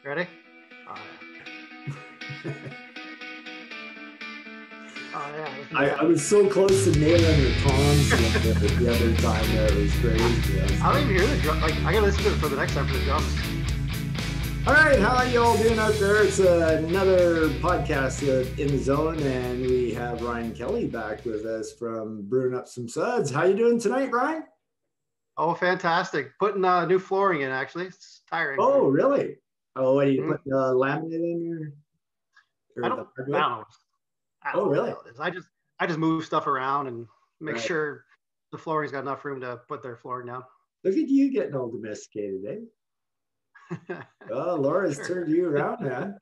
Ready? Oh yeah. I was so close to nailing the toms the other time there. It was crazy. I don't even hear the drum. Like, I gotta listen to it for the next time for the drums. All right, how are you all doing out there? It's another podcast in the zone, and we have Ryan Kelly back with us from Brewing Up Some Suds. How you doing tonight, Ryan? Oh, fantastic! Putting new flooring in. Actually, it's tiring. Oh, really? Oh, what do you put laminate in your? I don't know. Oh, really? I just move stuff around and make sure the flooring's got enough room to put their flooring down. Look at you getting all domesticated, eh? Oh, Laura's turned you around, man.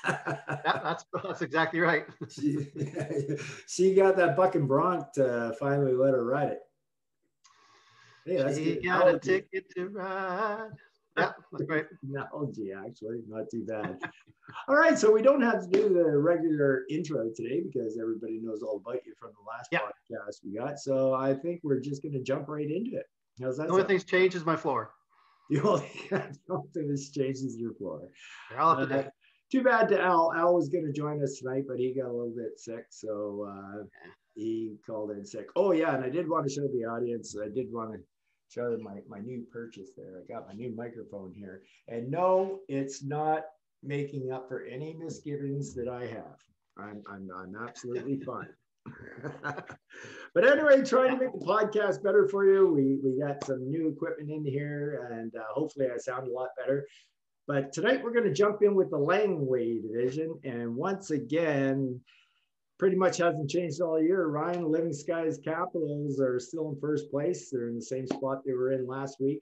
That's exactly right. she got that bucking bronc to finally let her ride it. Hey, that's she got a ticket to ride. Yeah, that's great. Analogy, actually, not too bad. All right, so we don't have to do the regular intro today because everybody knows all about you from the last podcast we got. So I think we're just going to jump right into it. How's that? The only thing that's changed is my floor. The only thing that's changed is your floor. They're all up to date. Too bad to Al. Al was going to join us tonight, but he got a little bit sick, so he called in sick. Oh, yeah, and I did want to show the audience. I did want to show them my new purchase there. I got my new microphone here. And no, it's not making up for any misgivings that I have. I'm absolutely fine. But anyway, trying to make the podcast better for you. We got some new equipment in here, and hopefully I sound a lot better. But tonight we're going to jump in with the Langway division. And once again, pretty much hasn't changed all year. Ryan, Living Skies Capitals are still in first place. They're in the same spot they were in last week.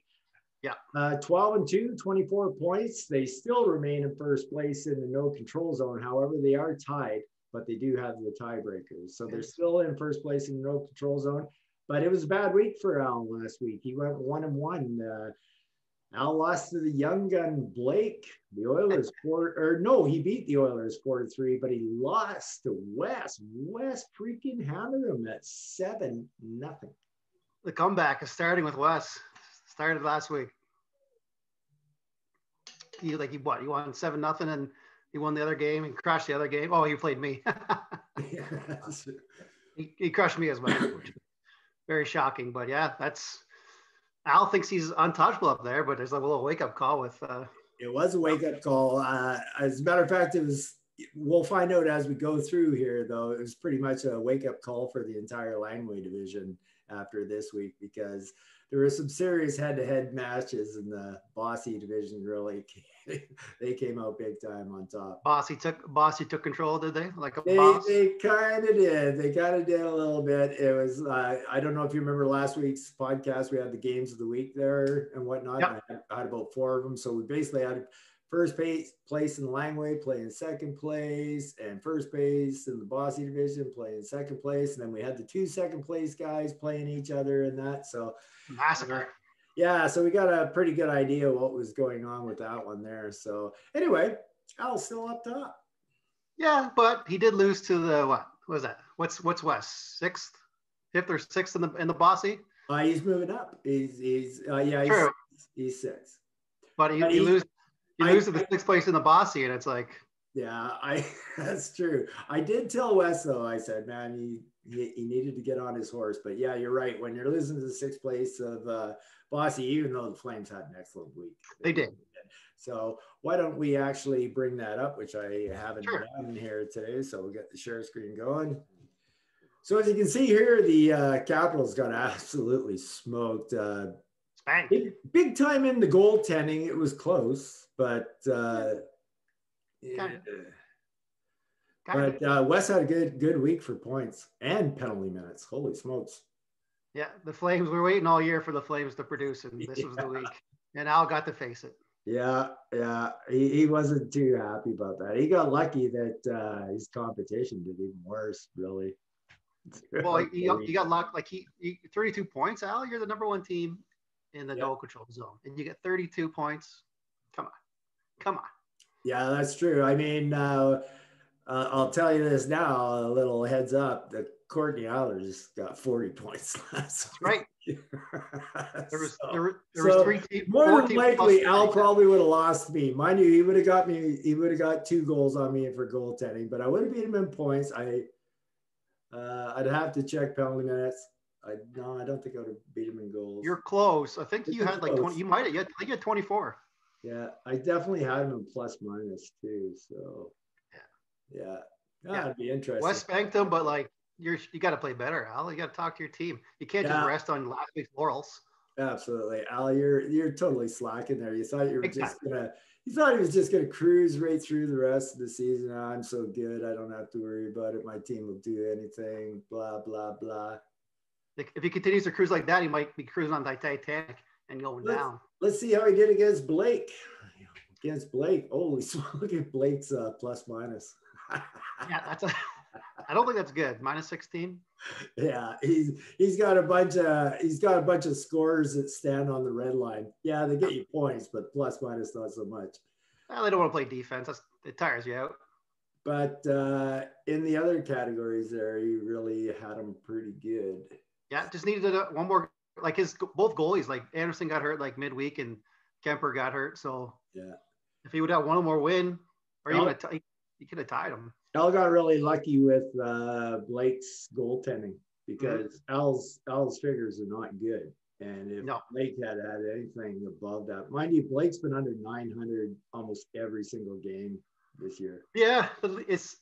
Yeah. 12-2, 24 points. They still remain in first place in the no control zone. However, they are tied, but they do have the tiebreakers. So they're still in first place in the no control zone. But it was a bad week for Al last week. He went 1-1. Al lost to the young gun Blake. The Oilers he beat the Oilers 4-3, but he lost to West. West freaking hammered him at 7-0. The comeback is starting with Wes. Started last week. He won 7-0, and he won the other game and crashed the other game. Oh, he played me. Yes. He crushed me as well. Very shocking, but yeah, that's. Al thinks he's untouchable up there, but there's a little wake-up call with. It was a wake-up call. As a matter of fact, it was. We'll find out as we go through here, though. It was pretty much a wake-up call for the entire Langway division after this week because there were some serious head-to-head matches in the Bossy division. Really, they came out big time on top. Bossy took control, did they? Like they kind of did. They kind of did a little bit. It was. I don't know if you remember last week's podcast. We had the games of the week there and whatnot. Yep. I had about 4 of them. So we basically had first place in Langway playing second place, and first place in the Bossy division playing second place, and then we had the 2 second place guys playing each other in that. So massacre. Yeah, so we got a pretty good idea what was going on with that one there. So anyway, Al's still up top. Yeah, but he did lose to the what was that? What's West? 6th, 5th or 6th in the Bossy? He's moving up. He's 6th. But he loses to the 6th place in the Bossy, and it's like. Yeah, that's true. I did tell Wes though. I said, man, he needed to get on his horse. But yeah, you're right. When you're losing to the 6th place of Bossy, even though the Flames had an excellent week, they did. So why don't we actually bring that up, which I haven't done here today. So we'll get the share screen going. So as you can see here, the Capitals got absolutely smoked. Big time in the goaltending. It was close, but. But Wes had a good week for points and penalty minutes. Holy smokes. Yeah, the Flames, we're waiting all year for the Flames to produce, and this was the week. And Al got to face it. Yeah. He wasn't too happy about that. He got lucky that his competition did even worse, really. Well, he got lucky. Like he 32 points, Al. You're the number 1 team in the no control zone, and you get 32 points. Come on. Yeah, that's true. I mean, I'll tell you this now, a little heads up. The Courtney Oilers got 40 points last That's right. week. There was more than likely, Al plus. probably would have lost me. Mind you, he would have got 2 goals on me for goaltending, but I would have beat him in points. I'd have to check penalty minutes. I don't think I would have beat him in goals. You're close. I think you had like 20. You might have. I think you had 24. Yeah, I definitely had him in plus minus too. So yeah, it'd be interesting. West spanked them, but like you got to play better, Al. You got to talk to your team. You can't just rest on last week's laurels. Absolutely, Al. You're totally slacking there. You thought you were You thought he was just gonna cruise right through the rest of the season. Oh, I'm so good. I don't have to worry about it. My team will do anything. Blah blah blah. If he continues to cruise like that, he might be cruising on the Titanic and going down. Let's see how he did against Blake. Holy smokes, look at Blake's plus minus. Yeah, I don't think that's good. Minus 16. Yeah, he's got a bunch of scores that stand on the red line. Yeah, they get you points, but plus minus not so much. Well, they don't want to play defense. It tires you out. But in the other categories there, you really had him pretty good. Yeah, just needed one more. Like both goalies, like Anderson got hurt like midweek and Kemper got hurt. So yeah, if he would have one more win, or he could have tied him. Al got really lucky with Blake's goaltending because Al's figures are not good. And if Blake had anything above that, mind you, Blake's been under 900 almost every single game this year. Yeah, it's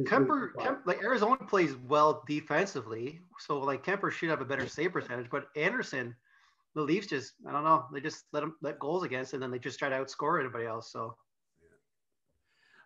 Kemper. Like Arizona plays well defensively, so like Kemper should have a better save percentage. But Anderson, the Leafs just, I don't know, they just let goals against, and then they just try to outscore everybody else. So.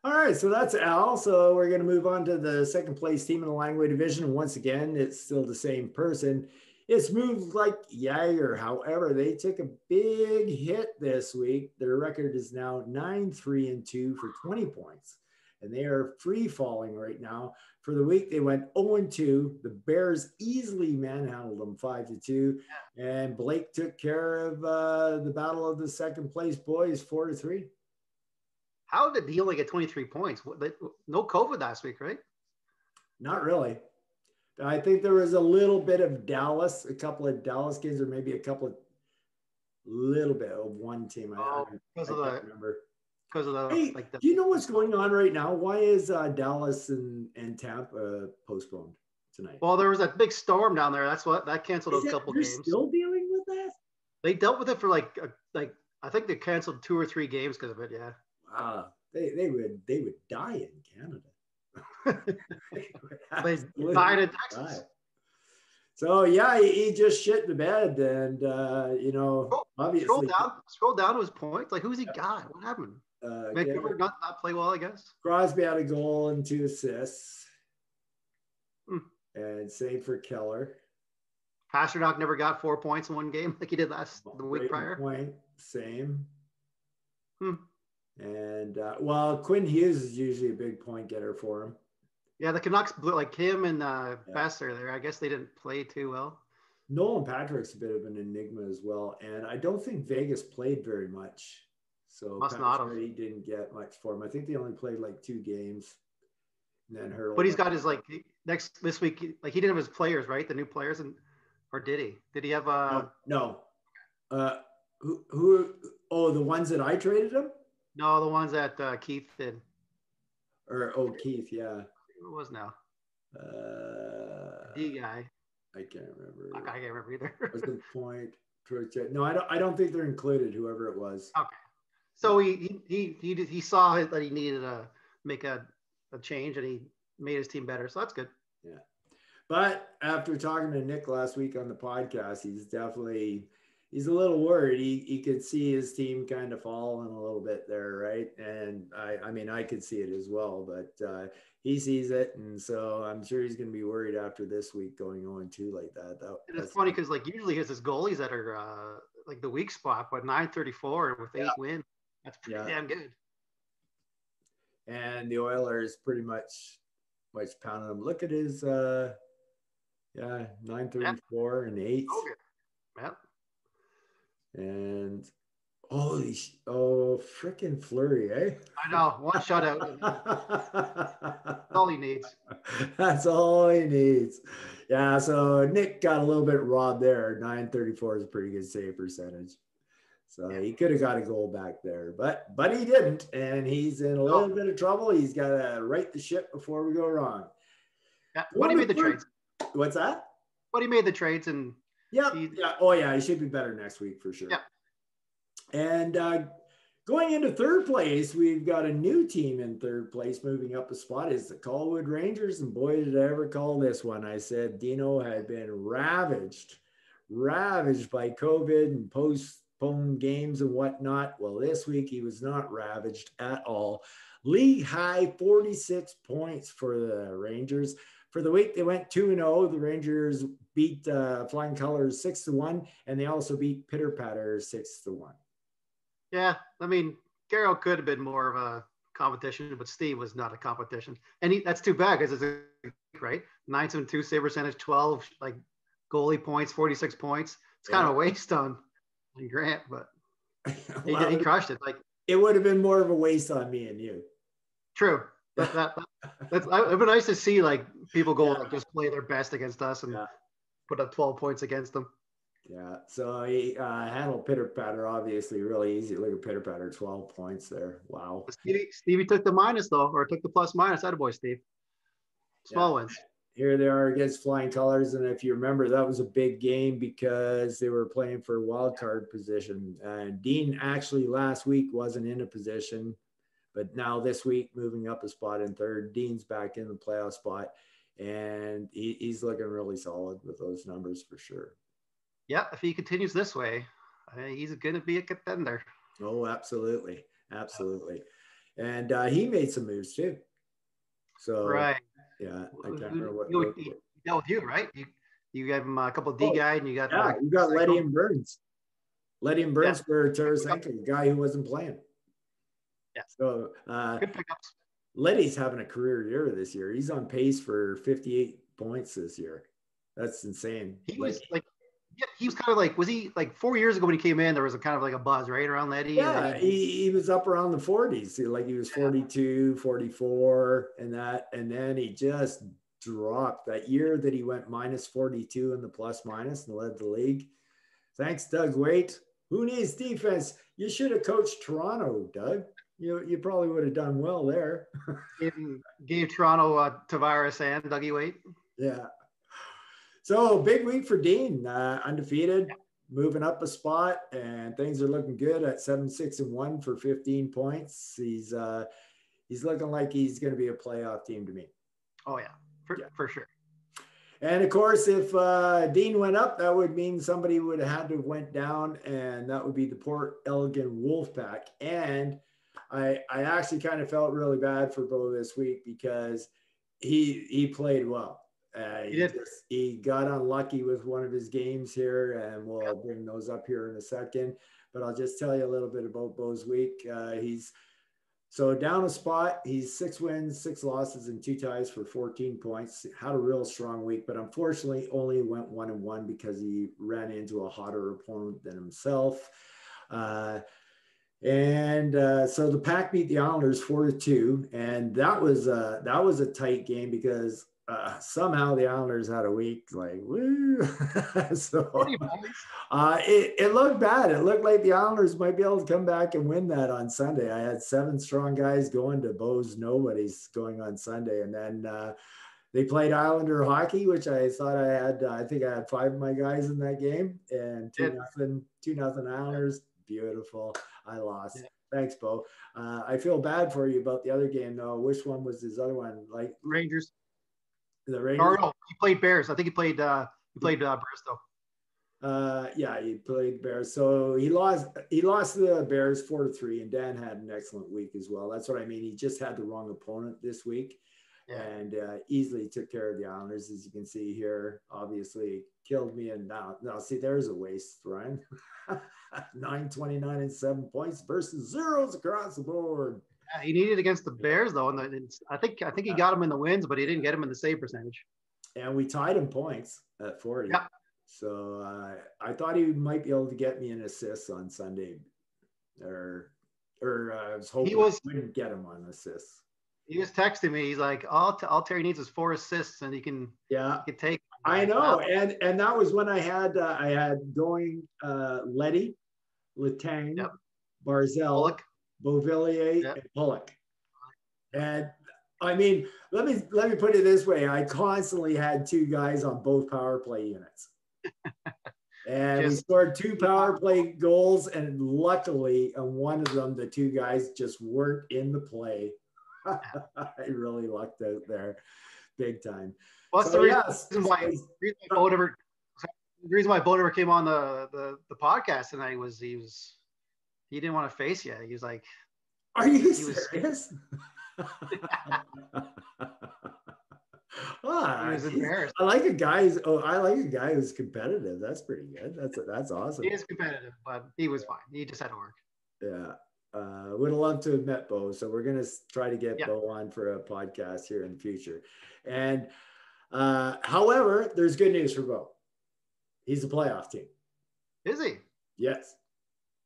All right, so that's Al. So we're going to move on to the second place team in the Langway division. And once again, it's still the same person. It's moved like Jagger. However, they took a big hit this week. Their record is now 9-3-2 for 20 points. And they are free falling right now. For the week, they went 0-2. The Bears easily manhandled them 5-2. And Blake took care of the battle of the second place boys 4-3. How did he only get 23 points? No COVID last week, right? Not really. I think there was a little bit of Dallas, a couple of Dallas games, or maybe a little bit of one team. I can't remember. Because of the. Hey, do you know what's going on right now? Why is Dallas and Tampa postponed tonight? Well, there was that big storm down there. That canceled a couple games. Still dealing with that? They dealt with it for like I think they canceled 2 or 3 games because of it. Yeah. Wow, they would die in Canada. They died in Texas. So yeah, he just shit the bed, and obviously scroll down to his points. Like, who's he got? What happened? Vancouver not play well, I guess. Crosby had a goal and 2 assists, and same for Keller. Pasternak never got 4 points in one game like he did the week prior. Point, same. And Quinn Hughes is usually a big point getter for him. Yeah, the Canucks blew like him and Besser there. I guess they didn't play too well. Nolan Patrick's a bit of an enigma as well, and I don't think Vegas played very much. So he didn't get much for him. I think they only played like 2 games. And then But he's got his this week. Like he didn't have his players, right? The new players, or did he? Did he have No. Who? Oh, the ones that I traded him. No, the ones that Keith did. Keith, yeah. Who was now? D guy. I can't remember. I can't remember either. What's the point? No, I don't think they're included. Whoever it was. Okay. So he saw that he needed to make a change, and he made his team better. So that's good. Yeah. But after talking to Nick last week on the podcast, he's a little worried. He could see his team kind of falling a little bit there, right? And I could see it as well, but he sees it, and so I'm sure he's going to be worried after this week going 0-2 like that. It's funny because like usually his goalies that are like the weak spot, but 934 with 8 wins, that's pretty damn good. And the Oilers pretty much pounded him. Look at his 934 and 8. Okay. Yeah. And Frickin' Fleury, eh? I know, one shutout. That's all he needs. That's all he needs. Yeah, so Nick got a little bit robbed there. 934 is a pretty good save percentage. So Yeah. he could have got a goal back there, but he didn't, and he's in a little bit of trouble. He's got to right the ship before we go wrong. Yeah, but he made the trades. What's that? But he made the trades, and yeah. Oh yeah, he should be better next week for sure. Yeah. And going into third place, we've got a new team in third place moving up a spot. Is the Tallwood Rangers, and boy, did I ever call this one. I said Dino had been ravaged by COVID and postponed games and whatnot. Well, this week he was not ravaged at all. League high 46 points for the Rangers. For the week, they went 2-0. The Rangers beat Flying Colors 6-1, and they also beat Pitter Patter 6-1. Yeah, I mean, Garrow could have been more of a competition, but Steve was not a competition. And that's too bad because it's right. 972 save percentage, 12 like goalie points, 46 points. It's kind of a waste on Grant, but he crushed it. Like it would have been more of a waste on me and you. True. It'd be nice to see like people go like just play their best against us and put up 12 points against them. Yeah, so he handled Pitter Patter obviously really easy. Look at Pitter Patter, 12 points there. Wow. Stevie took the minus though, or took the plus minus. Attaboy, Steve. Small wins. Here they are against Flying Colors, and if you remember, that was a big game because they were playing for wild card position. And Dean actually last week wasn't in a position, but now this week moving up a spot in third. Dean's back in the playoff spot, and he's looking really solid with those numbers for sure. Yeah, if he continues this way, he's going to be a contender. Oh, absolutely. Absolutely. And he made some moves too. So, right. Yeah, I can't remember what. He dealt with you, right? You gave him a couple of D guys, and you got. Yeah, you got Letty and Burns. Letty and Burns for Tarasenko, the guy who wasn't playing. Yeah. So, good pickups. Letty's having a career year this year. He's on pace for 58 points this year. That's insane. He was like. Yeah, he was kind of like, was he like 4 years ago when he came in, there was a kind of like a buzz, right, around Letty? Yeah, he was up around the 40s. Like he was 42, 44 and that. And then he just dropped that year that he went minus 42 in the plus minus and led the league. Thanks, Doug Waite. Who needs defense? You should have coached Toronto, Doug. You probably would have done well there. Gave Toronto Tavares and Dougie Waite. Yeah. So big week for Dean, undefeated, moving up a spot, and things are looking good at 7-6-1 for 15 points. He's looking like he's going to be a playoff team to me. Oh yeah, for sure. And of course, if Dean went up, that would mean somebody would have had to have went down, and that would be the Port Elgin Wolfpack. And I actually kind of felt really bad for Bo this week because he played well. He got unlucky with one of his games here, and we'll bring those up here in a second. But I'll just tell you a little bit about Bo's week. He's so down a spot. He's 6 wins, 6 losses, and 2 ties for 14 points. Had a real strong week, but unfortunately only went 1-1 because he ran into a hotter opponent than himself. So the Pack beat the Islanders 4-2, and that was a tight game because somehow the Islanders had a week like woo. So it looked bad. It looked like the Islanders might be able to come back and win that on Sunday. I had 7 strong guys going to Bo's nobody's going on Sunday, and then they played Islander hockey, which I thought I had. I think I had 5 of my guys in that game, and 2-0 Islanders. Beautiful. I lost. Yeah. Thanks, Bo. I feel bad for you about the other game though. Which one was his other one? Like Rangers. The Rangers. No, he played Bears. I think he played Bristol. Yeah, he played Bears. So he lost the Bears 4-3, and Dan had an excellent week as well. That's what I mean. He just had the wrong opponent this week, and easily took care of the Islanders, as you can see here. Obviously, killed me, and now see, there's a waste, Ryan. 929 and 7 points versus zeros across the board. Yeah, he needed against the Bears though, and I think he got him in the wins, but he didn't get him in the save percentage. And we tied him points at 40. Yeah. So I thought he might be able to get me an assist on Sunday. or I was hoping I wouldn't get him on assists. He was texting me. He's like, all Terry needs is 4 assists, and he can take. I know, and that was when I had going Letty, Letang, yep. Barzell, Beauvillier, and Pollock. And I mean, let me put it this way: I constantly had 2 guys on both power play units. And we scored 2 power play goals, and luckily, on one of them, the 2 guys just weren't in the play. I really lucked out there, big time. Well, that's the reason why Bo never came on the podcast tonight was he didn't want to face you. He was like, "Are you serious?" He was embarrassed. I like a guy who's competitive. That's pretty good. That's awesome. He is competitive, but he was fine. He just had to work. Yeah. Would have loved to have met Bo. So we're going to try to get Bo on for a podcast here in the future. And however, there's good news for Bo. He's a playoff team. Is he? Yes.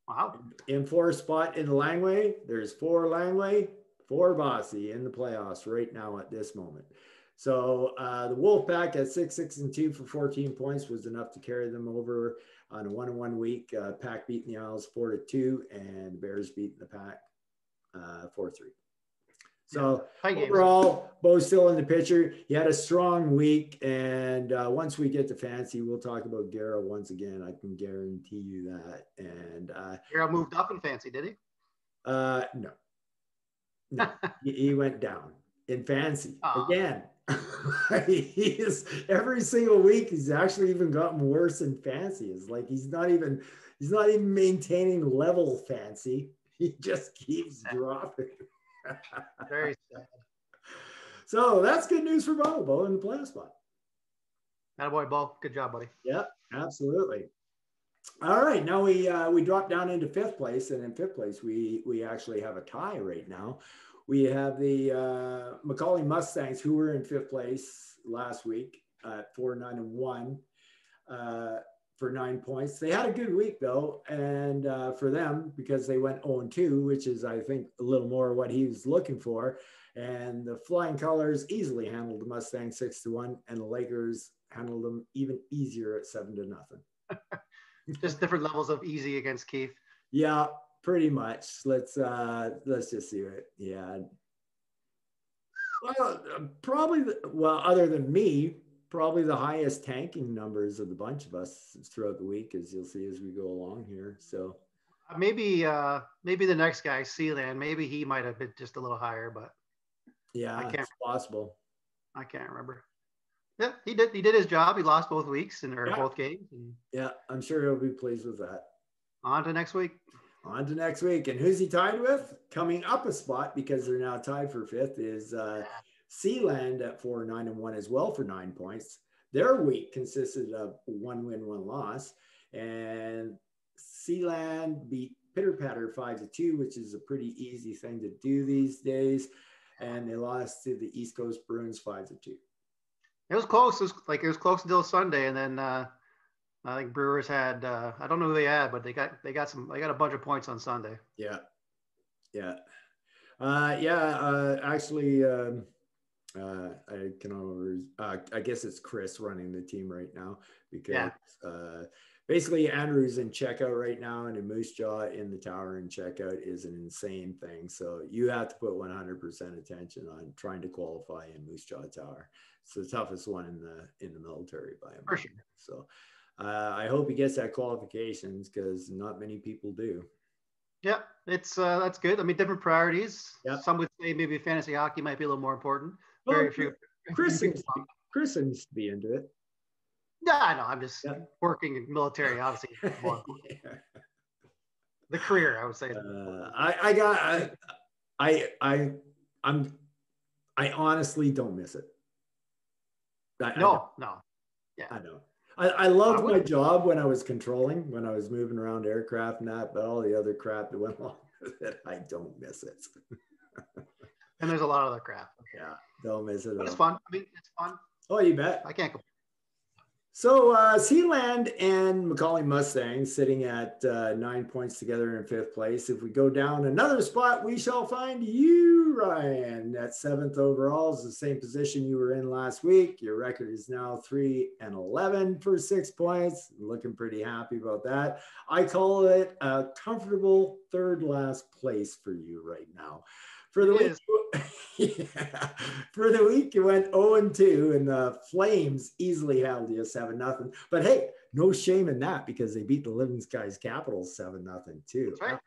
Wow. In 4th spot in the Langway. There's 4 Langway, 4 Bossy in the playoffs right now at this moment. So the Wolfpack at 6-6-2 for 14 points was enough to carry them over on a 1-1 week. Pack beating the Isles 4-2, and the Bears beating the Pack 4-3. So overall, Bo's still in the picture. He had a strong week, and once we get to fancy, we'll talk about Garrow once again. I can guarantee you that. And Garrow moved up in fancy, did he? No, he went down in fancy again. He is every single week. He's actually even gotten worse in fancy. It's like he's not even maintaining level fancy. He just keeps dropping. Very sad. So that's good news for Bo in the playoff spot. Attaboy, Bo. Good job, buddy. Yeah, absolutely. All right, now we drop down into 5th place, and in 5th place we actually have a tie right now. We have the Macaulay Mustangs, who were in 5th place last week at 4-9-1 for 9 points. They had a good week, though, and for them, because they went 0-2, which is, I think, a little more what he was looking for. And the Flying Colors easily handled the Mustangs 6-1, and the Lakers handled them even easier at 7-0. Just different levels of easy against Keith. Yeah. Pretty much. Let's just see it. Yeah. Well, other than me, probably the highest tanking numbers of the bunch of us throughout the week, as you'll see as we go along here. So maybe the next guy, Sealand, maybe he might have been just a little higher, but yeah, it's possible. I can't remember. Yeah, he did his job. He lost both weeks both games. And yeah, I'm sure he'll be pleased with that. On to next week. And who's he tied with? Coming up a spot, because they're now tied for 5th, is Sealand at 4-9-1 as well for 9 points. Their week consisted of 1 win, 1 loss, and Sealand beat Pitter Patter 5-2, which is a pretty easy thing to do these days, and they lost to the East Coast Bruins 5-2. It was close. It was close until Sunday, and then I think Brewers had I don't know who they had, but they got a bunch of points on Sunday. Yeah. Actually, I guess it's Chris running the team right now, because basically Andrew's in checkout right now, and a Moose Jaw in the tower in checkout is an insane thing. So you have to put 100% attention on trying to qualify in Moose Jaw Tower. It's the toughest one in the military by a for sure. So I hope he gets that qualifications, because not many people do. Yeah, it's that's good. I mean, different priorities. Yep. Some would say maybe fantasy hockey might be a little more important. Well, Very few. Chris seems to be into it. Yeah, I know. I'm just working in military, obviously. The career, I would say. I honestly don't miss it. No. Yeah, I know. I loved my job when I was controlling, when I was moving around aircraft and that, but all the other crap that went along with it, I don't miss it. And there's a lot of other crap. Yeah, don't miss it. But it's fun. I mean, it's fun. Oh, you bet. I can't complain. So Sealand and Macaulay Mustangs sitting at 9 points together in fifth place. If we go down another spot, we shall find you, Ryan, at seventh overall. Is the same position you were in last week. Your record is now 3-11 for 6 points. Looking pretty happy about that. I call it a comfortable third last place for you right now. For the week, yeah. For the week, you went 0-2, and the Flames easily held you 7-0. But hey, no shame in that because they beat the Living Skies Capitals 7-0 too. That's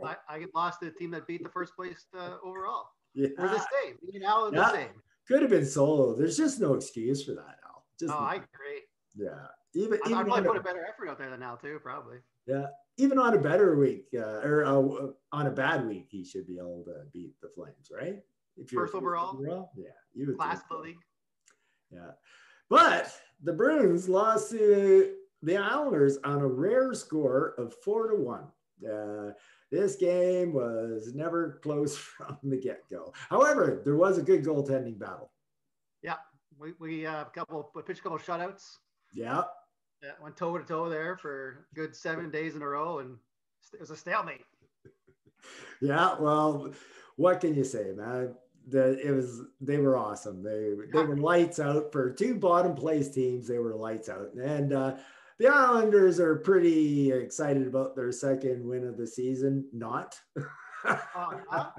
right. I lost to the team that beat the first place overall. Yeah. We're the same. Me and Al are the same. Could have been solo. There's just no excuse for that, Al. I agree. Yeah. I probably put a better effort out there than Al too, probably. Yeah. Even on a better week or on a bad week, he should be able to beat the Flames, right? If you're first overall, yeah, you would class of the league. Yeah, but the Bruins lost to the Islanders on a rare score of 4-1. This game was never close from the get-go. However, there was a good goaltending battle. Yeah, we pitched a couple shutouts. Yeah. Went toe to toe there for a good 7 days in a row, and it was a stalemate. Yeah, well, what can you say, man? They were awesome. They were lights out for two bottom place teams. They were lights out, and the Islanders are pretty excited about their second win of the season. Not. I thought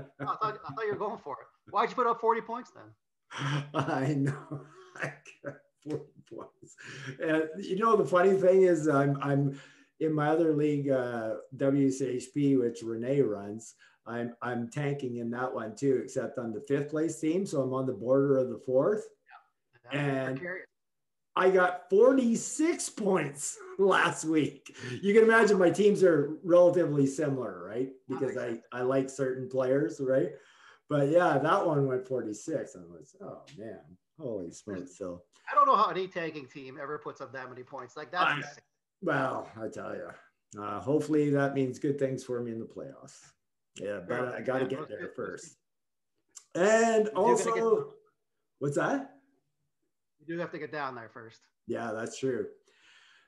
you were going for it. Why'd you put up 40 points then? I know. I got 40 points. And you know the funny thing is, I'm in my other league, WCHP, which Renee runs. I'm tanking in that one too, except on the fifth place team. So I'm on the border of the fourth. Yeah. And I got 46 points last week. You can imagine my teams are relatively similar, right? Because I like certain players, right? But yeah, that one went 46. I was, oh man, holy smokes. So I don't know how any tanking team ever puts up that many points. Like that's insane. Well, I tell you, hopefully that means good things for me in the playoffs. Yeah, but I got to get there first. And also, what's that? You do have to get down there first. Yeah, that's true.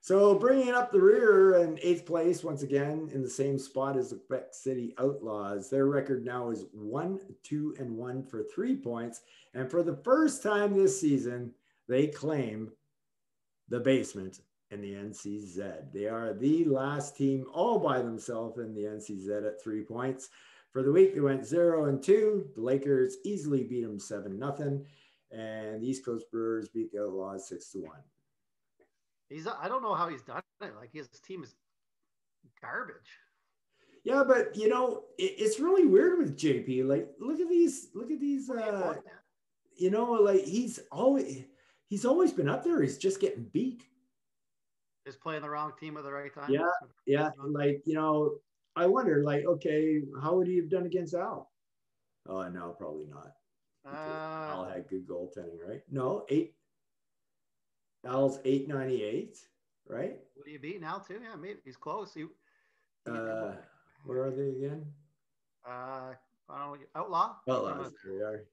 So bringing up the rear in eighth place, once again, in the same spot as the Quebec City Outlaws. Their record now is 1-2-1 for 3 points. And for the first time this season, they claim the basement in the NCZ. They are the last team all by themselves in the NCZ at 3 points. For the week, they went 0-2. The Lakers easily beat them 7-0. And the East Coast Brewers beat the Outlaws 6-1. I don't know how he's done it. Like his team is garbage. Yeah, but you know, it's really weird with JP. Like, look at these, you know, like he's always been up there. He's just getting beat. Just playing the wrong team at the right time. Yeah. Like, you know, I wonder, like, okay, how would he have done against Al? Oh, no, probably not. Al had good goaltending, right? No, Al's 898, right? What are you beating Al too? Yeah, maybe he's close. Where are they again? I don't know. Outlaws. There we are.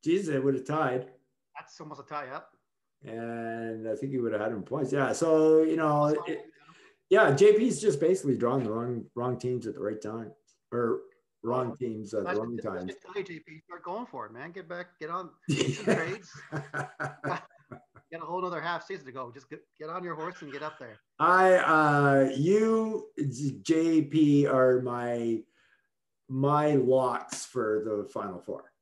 Jesus, they would have tied. That's almost a tie up. And I think he would have had him points. Yeah. So, you know, JP's just basically drawing the wrong teams at the right time, or wrong teams at the wrong time. JP, start going for it, man. Get on some trades. Got a whole other half season to go. Just get on your horse and get up there. You, JP, are my locks for the Final Four.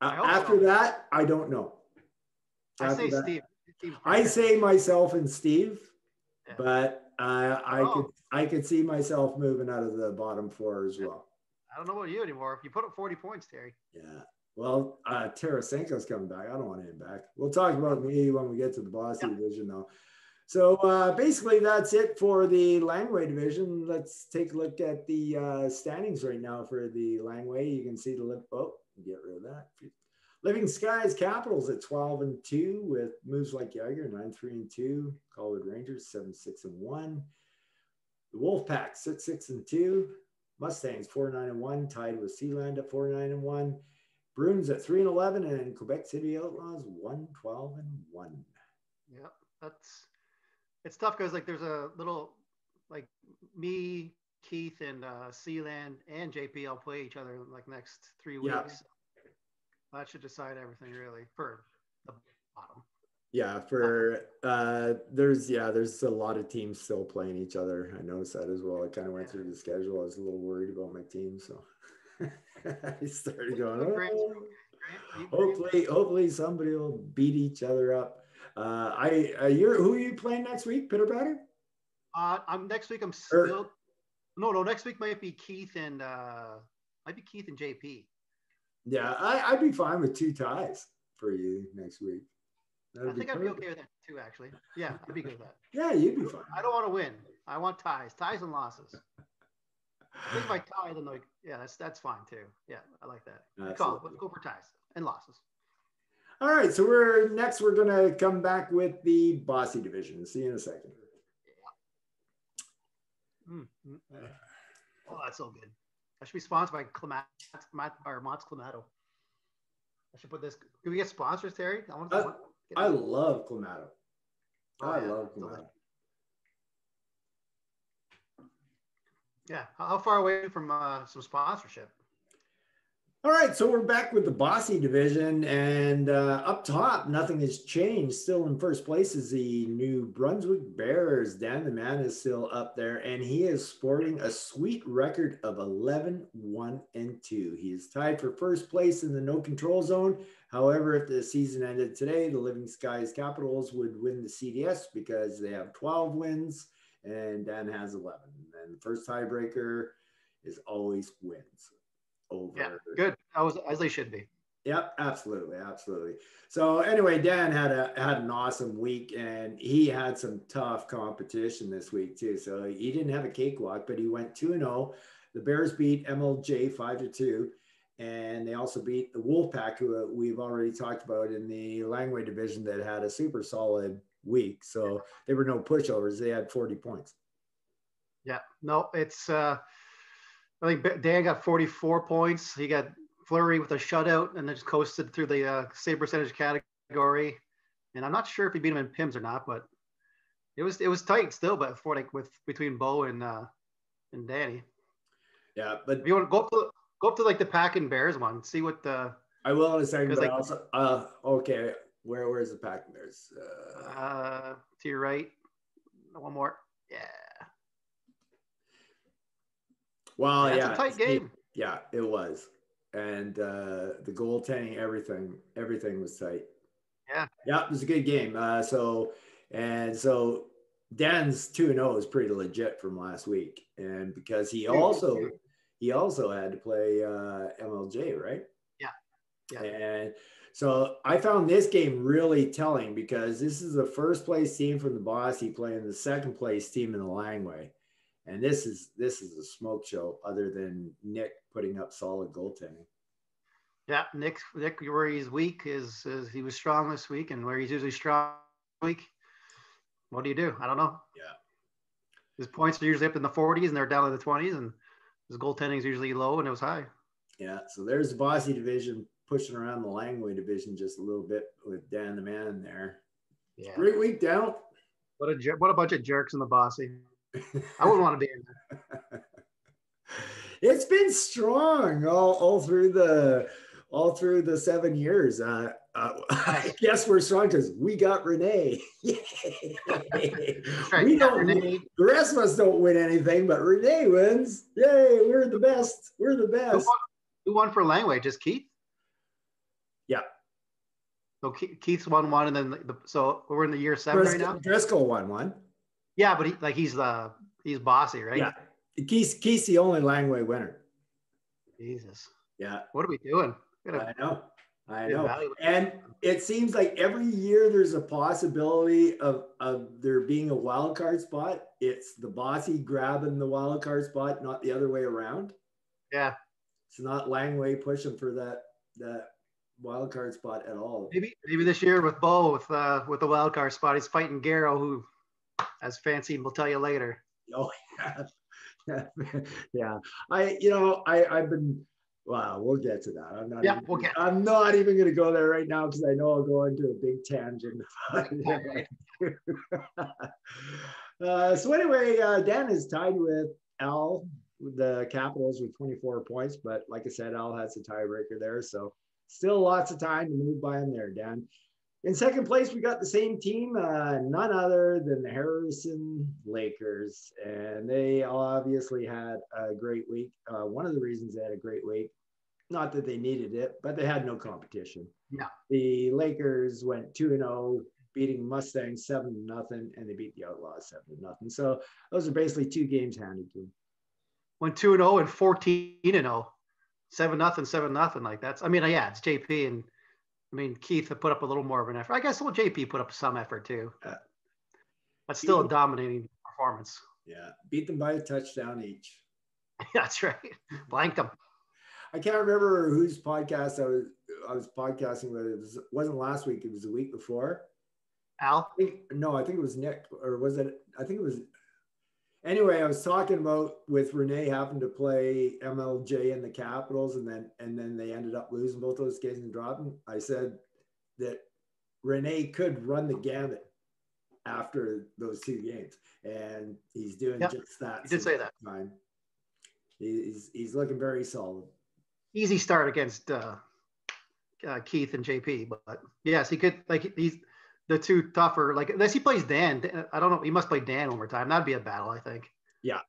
After that, I don't know. I say Steve. I say myself and Steve, yeah. But I could see myself moving out of the bottom four as well. I don't know about you anymore. If you put up 40 points, Terry. Yeah. Well, Tarasenko's coming back. I don't want him back. We'll talk about me when we get to the Bossy division, though. So basically, that's it for the Langway division. Let's take a look at the standings right now for the Langway. You can see get rid of that. Living Skies Capitals at 12-2 with moves like Yager 9-3-2. Tallwood Rangers 7-6-1. The Wolfpack 6-6-2. Mustangs 4-9-1, tied with Sealand at 4-9-1. Bruins at 3-11, and Quebec City Outlaws 1-12-1. Yep. it's tough because like there's a little like me, Keith, and Sealand and JP all play each other in like next 3 weeks. Yeah. That should decide everything really for the bottom. Yeah, for there's a lot of teams still playing each other. I noticed that as well. I kind of went through the schedule. I was a little worried about my team, so I started going, hopefully somebody will beat each other up. Who are you playing next week? Pitter Patter? I'm next week. I'm still no. Next week might be Keith and JP. Yeah, I'd be fine with 2 ties for you next week. I think I'd be okay with that too, actually. Yeah, I'd be good with that. Yeah, you'd be fine. I don't want to win. I want ties and losses. If I tie, then like, yeah, that's fine too. Yeah, I like that. Let's go for ties and losses. All right, so we're gonna come back with the Bossy division. See you in a second. Oh, that's so good. I should be sponsored by Mott's Clamato. I should put this. Can we get sponsors, Terry? I love Clamato. I love Clamato. Yeah. How far away from some sponsorship? All right, so we're back with the Bossy division, and up top, nothing has changed. Still in first place is the New Brunswick Bears. Dan the Man is still up there, and he is sporting a sweet record of 11-1-2. He is tied for first place in the no control zone. However, if the season ended today, the Living Skies Capitals would win the CDS because they have 12 wins, and Dan has 11. And the first tiebreaker is always wins. Over. Yeah, good. As they should be. Yep, absolutely. So anyway, Dan had an awesome week, and he had some tough competition this week too. So he didn't have a cakewalk, but he went 2-0. The Bears beat MLJ 5-2, and they also beat the Wolfpack, who we've already talked about in the Langway division, that had a super solid week. So they were no pushovers. They had 40 points. Yeah, no, it's I think Dan got 44 points. He got Fleury with a shutout and then just coasted through the save percentage category. And I'm not sure if he beat him in PIMS or not, but it was tight still. But between Bo and Danny. Yeah, but if you want to go up to like the Pack and Bears one, see what the. I will in a second. But also, okay, where's the Pack and Bears? To your right, one more. Yeah. Well, That's a tight game. It was, and the goaltending, everything was tight. Yeah, it was a good game. So Dan's 2-0 is pretty legit from last week, and because he also had to play MLJ, right? Yeah. And so I found this game really telling because this is the first place team from the Bossy playing the second place team in the Langway. And this is a smoke show other than Nick putting up solid goaltending. Yeah, Nick, where he's weak is he was strong this week, and where he's usually strong this week, what do you do? I don't know. Yeah. His points are usually up in the 40s, and they're down in the 20s, and his goaltending is usually low, and it was high. Yeah, so there's the Bossy division pushing around the Langway division just a little bit with Dan the Man there. Yeah. Great week, Dan. What a bunch of jerks in the Bossy. I wouldn't want to be in there. It's been strong all through the 7 years. I guess we're strong because we got Renee. Right, we don't. Renee. The rest of us don't win anything, but Renee wins. Yay! We're the best. We're the best. Who won for Langway? Just Keith? Yeah. So Keith's won one, and then so we're in the year 7 right now. Driscoll won one. Yeah, but he's Bossy, right? Yeah, Keith's the only Langway winner. Jesus. Yeah. What are we doing? I know. And it seems like every year there's a possibility of there being a wild card spot. It's the Bossy grabbing the wild card spot, not the other way around. Yeah. It's not Langway pushing for that wild card spot at all. Maybe this year with Bo with the wild card spot, he's fighting Garrow, who, as Fancy will tell you later. Oh yeah. Yeah. I've been Wow, we'll get to that. We'll I'm not even going to go there right now because I know I'll go into a big tangent. So anyway, Dan is tied with Al, the Capitals, with 24 points. But like I said, Al has a tiebreaker there. So still lots of time to move by him there, Dan. In second place, we got the same team, none other than the Harrison Lakers. And they obviously had a great week. One of the reasons they had a great week, not that they needed it, but they had no competition. No. The Lakers went 2-0, beating Mustangs 7-0, and they beat the Outlaws 7-0. So those are basically 2 games handed to them. Went 2-0 and 14-0, 7-0, 7-0. Like that's, I mean, yeah, it's JP, and I mean Keith had put up a little more of an effort. I guess JP put up some effort too, but still a dominating performance. Yeah, beat them by a touchdown each. That's right, blanked them. I can't remember whose podcast I was podcasting with. It wasn't last week. It was the week before. Al? I think it was Nick, or was it? I think it was. Anyway, I was talking about with Renee having to play MLJ in the Capitals, and then they ended up losing both those games and dropping. I said that Renee could run the gamut after those 2 games, and he's doing just that. You did say that. Time. He's looking very solid. Easy start against Keith and JP, but yes, he could, like, he's the 2 tougher, like, unless he plays Dan. I don't know, he must play Dan one more time. That'd be a battle, I think. Yeah,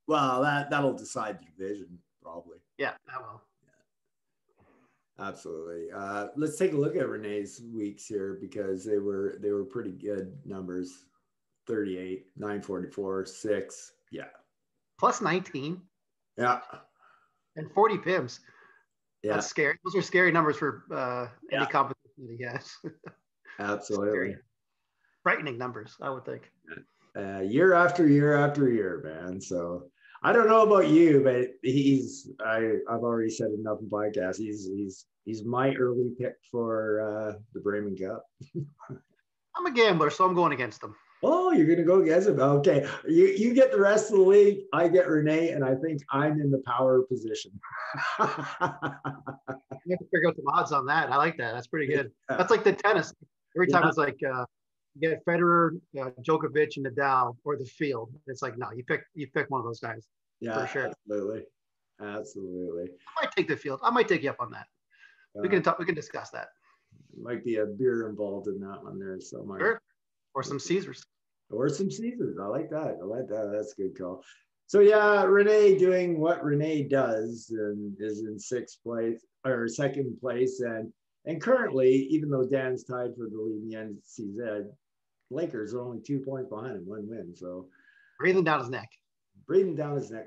well, that'll decide the division probably. Yeah, that will. Yeah. Absolutely. Let's take a look at Renee's weeks here, because they were pretty good numbers. 38, 944, 6. Yeah, plus 19. Yeah. And 40 PIMs. Yeah. That's scary. Those are scary numbers for any competition that he has. Absolutely. Frightening numbers, I would think. Year after year after year, man. So I don't know about you, but I've already said enough in podcasts. He's my early pick for the Bremen Cup. I'm a gambler, so I'm going against him. Oh, you're going to go against him. Okay. You get the rest of the league. I get Renee, and I think I'm in the power position. You have to figure out some odds on that. I like that. That's pretty good. That's like the tennis. Every time it's like you get Federer, Djokovic, and Nadal, or the field. It's like, no, you pick one of those guys. Yeah, for sure. Absolutely. I might take the field. I might take you up on that. We can discuss that. Might be a beer involved in that one there somewhere. Sure. Or some Caesars. I like that. That's a good call. So yeah, Renee doing what Renee does, and is in second place, and currently, even though Dan's tied for the lead in the NCZ, Lakers are only 2 points behind him, 1 win. So breathing down his neck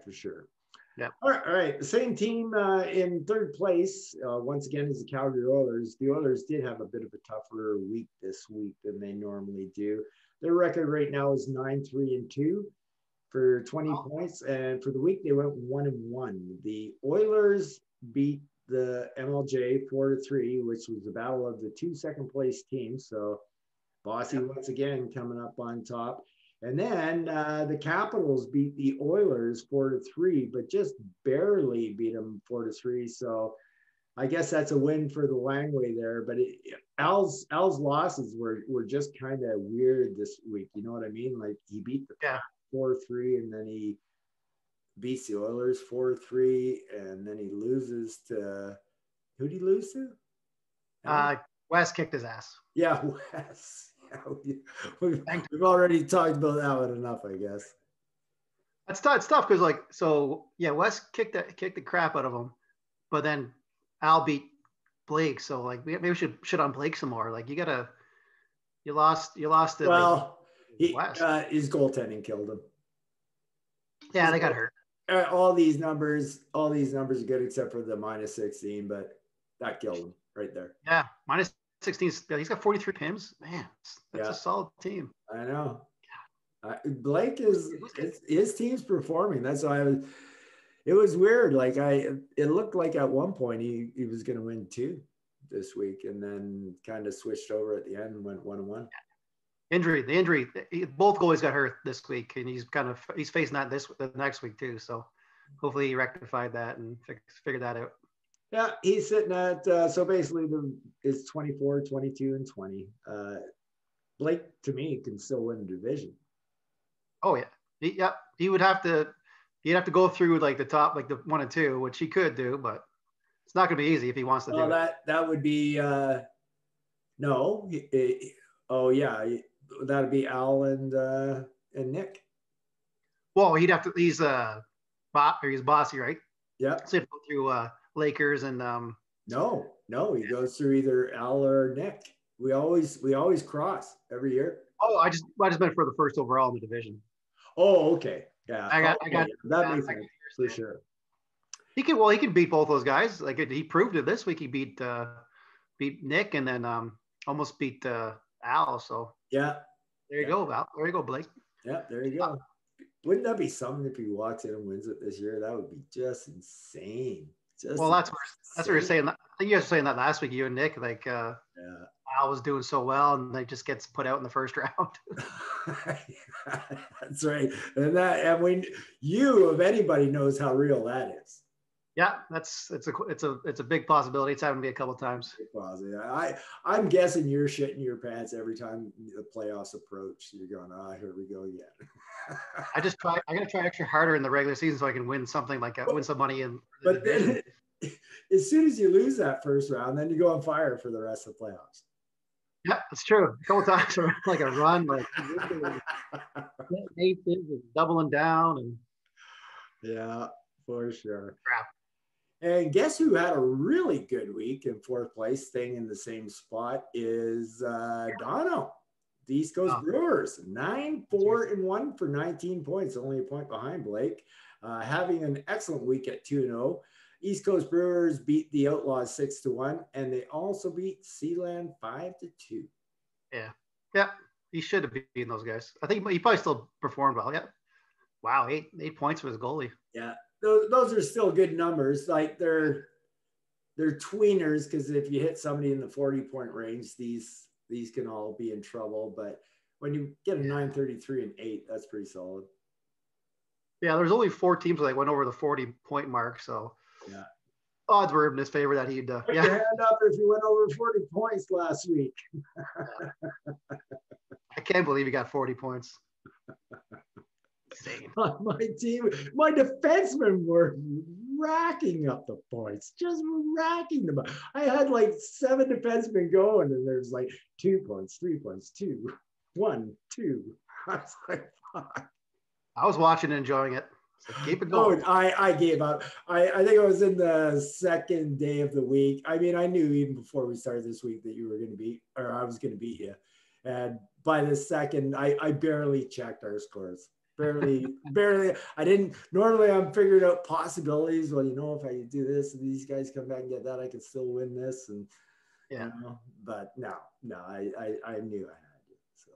for sure. Yeah. All right. The same team in third place, once again, is the Calgary Oilers. The Oilers did have a bit of a tougher week this week than they normally do. Their record right now is 9-3-2 for 20 points. And for the week, they went 1-1. The Oilers beat the MLJ 4-3, which was the battle of the 2 second place teams. So Bossy once again coming up on top. And then the Capitals beat the Oilers 4-3, but just barely beat them 4-3. So I guess that's a win for the Langley there. But Al's losses were just kind of weird this week. You know what I mean? Like, he beat the 4-3, and then he beats the Oilers 4-3, and then he loses to – who'd he lose to? Wes kicked his ass. Yeah, Wes. We've already talked about that one enough, I guess. It's tough because, like, so yeah, Wes kicked the crap out of him, but then Al beat Blake. So like, maybe we should shit on Blake some more. Like, you lost it. Well, his goaltending killed him. Yeah, they got hurt. All these numbers are good except for the -16, but that killed him right there. Yeah, -16. He's got 43 PIMs. Man, that's a solid team. I know. Blake his team's performing. That's why it was weird. Like, it looked like at one point he was going to win 2 this week, and then kind of switched over at the end and went 1-1. The injury. Both goalies got hurt this week, and he's facing that the next week too. So hopefully he rectified that and figured that out. Yeah, he's sitting at, so basically it's 24, 22, and 20. Blake, to me, can still win the division. Oh, yeah. He'd have to go through like the top, like the 1 and 2, which he could do, but it's not going to be easy if he wants to do it. That would be, no. Oh, yeah. That'd be Al and Nick. Well, he's bossy, right? Yeah. So he'd go through Lakers and No, he goes through either Al or Nick. We always cross every year. Oh, I just meant for the first overall in the division. Oh, okay. Yeah. I got that makes sense for sure. He can beat both those guys. Like he proved it this week. He beat Nick and then almost beat Al. So yeah, there you go, Al. There you go, Blake. Yeah, there you go. Wouldn't that be something if he walks in and wins it this year? That would be just insane. That's what you're saying. I think you guys were saying that last week, you and Nick. Like, Al was doing so well, and they just gets put out in the first round. That's right. And when you of anybody knows how real that is. Yeah, it's a big possibility. It's happened to me a couple of times. I'm guessing you're shitting your pants every time the playoffs approach. You're going, here we go again. I gotta try extra harder in the regular season so I can win something like win some money in. But then, as soon as you lose that first round, then you go on fire for the rest of the playoffs. Yeah, it's true. A couple times, like a run, like eighth and doubling down, and yeah, for sure. Crap. And guess who had a really good week in fourth place, staying in the same spot is Dono, the East Coast Brewers, 9-4-1 for 19 points, only a point behind Blake, having an excellent week at 2-0. East Coast Brewers beat the Outlaws 6-1, and they also beat Sealand 5-2. Yeah, he should have beaten those guys. I think he probably still performed well. Yeah, wow, eight points for his goalie. Yeah. Those are still good numbers. Like they're tweeners, because if you hit somebody in the 40-point range, these can all be in trouble. But when you get a 933 and 8, that's pretty solid. Yeah, there's only 4 teams that went over the 40-point mark, so yeah, odds were in his favor that he'd. Put your hand up if you went over 40 points last week. I can't believe he got 40 points. My team, my defensemen were racking up the points, just racking them up. I had like 7 defensemen going, and there's like 2 points, 3 points, 2, 1, 2. I was like, fuck. I was watching and enjoying it. So keep it going. I gave up. I think I was in the second day of the week. I mean, I knew even before we started this week that you were going to beat, or I was going to beat you. And by the second, I barely checked our scores. Barely. I didn't. Normally, I'm figuring out possibilities. Well, if I do this and these guys come back and get that, I could still win this. And but no, I knew I had to. So,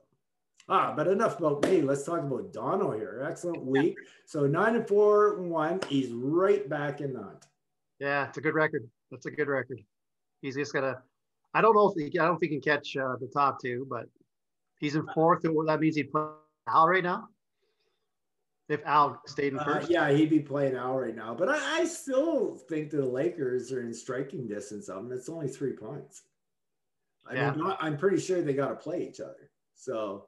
but enough about me. Let's talk about Dono here. Excellent week. So 9-4-1. He's right back in the hunt. Yeah, it's a good record. That's a good record. He's just gotta. I don't know if he can catch the top 2, but he's in 4th. That means he'd play Al right now. If Al stayed in first. Yeah, he'd be playing Al right now. But I still think the Lakers are in striking distance of him. It's only 3 points. I mean, I'm pretty sure they got to play each other. So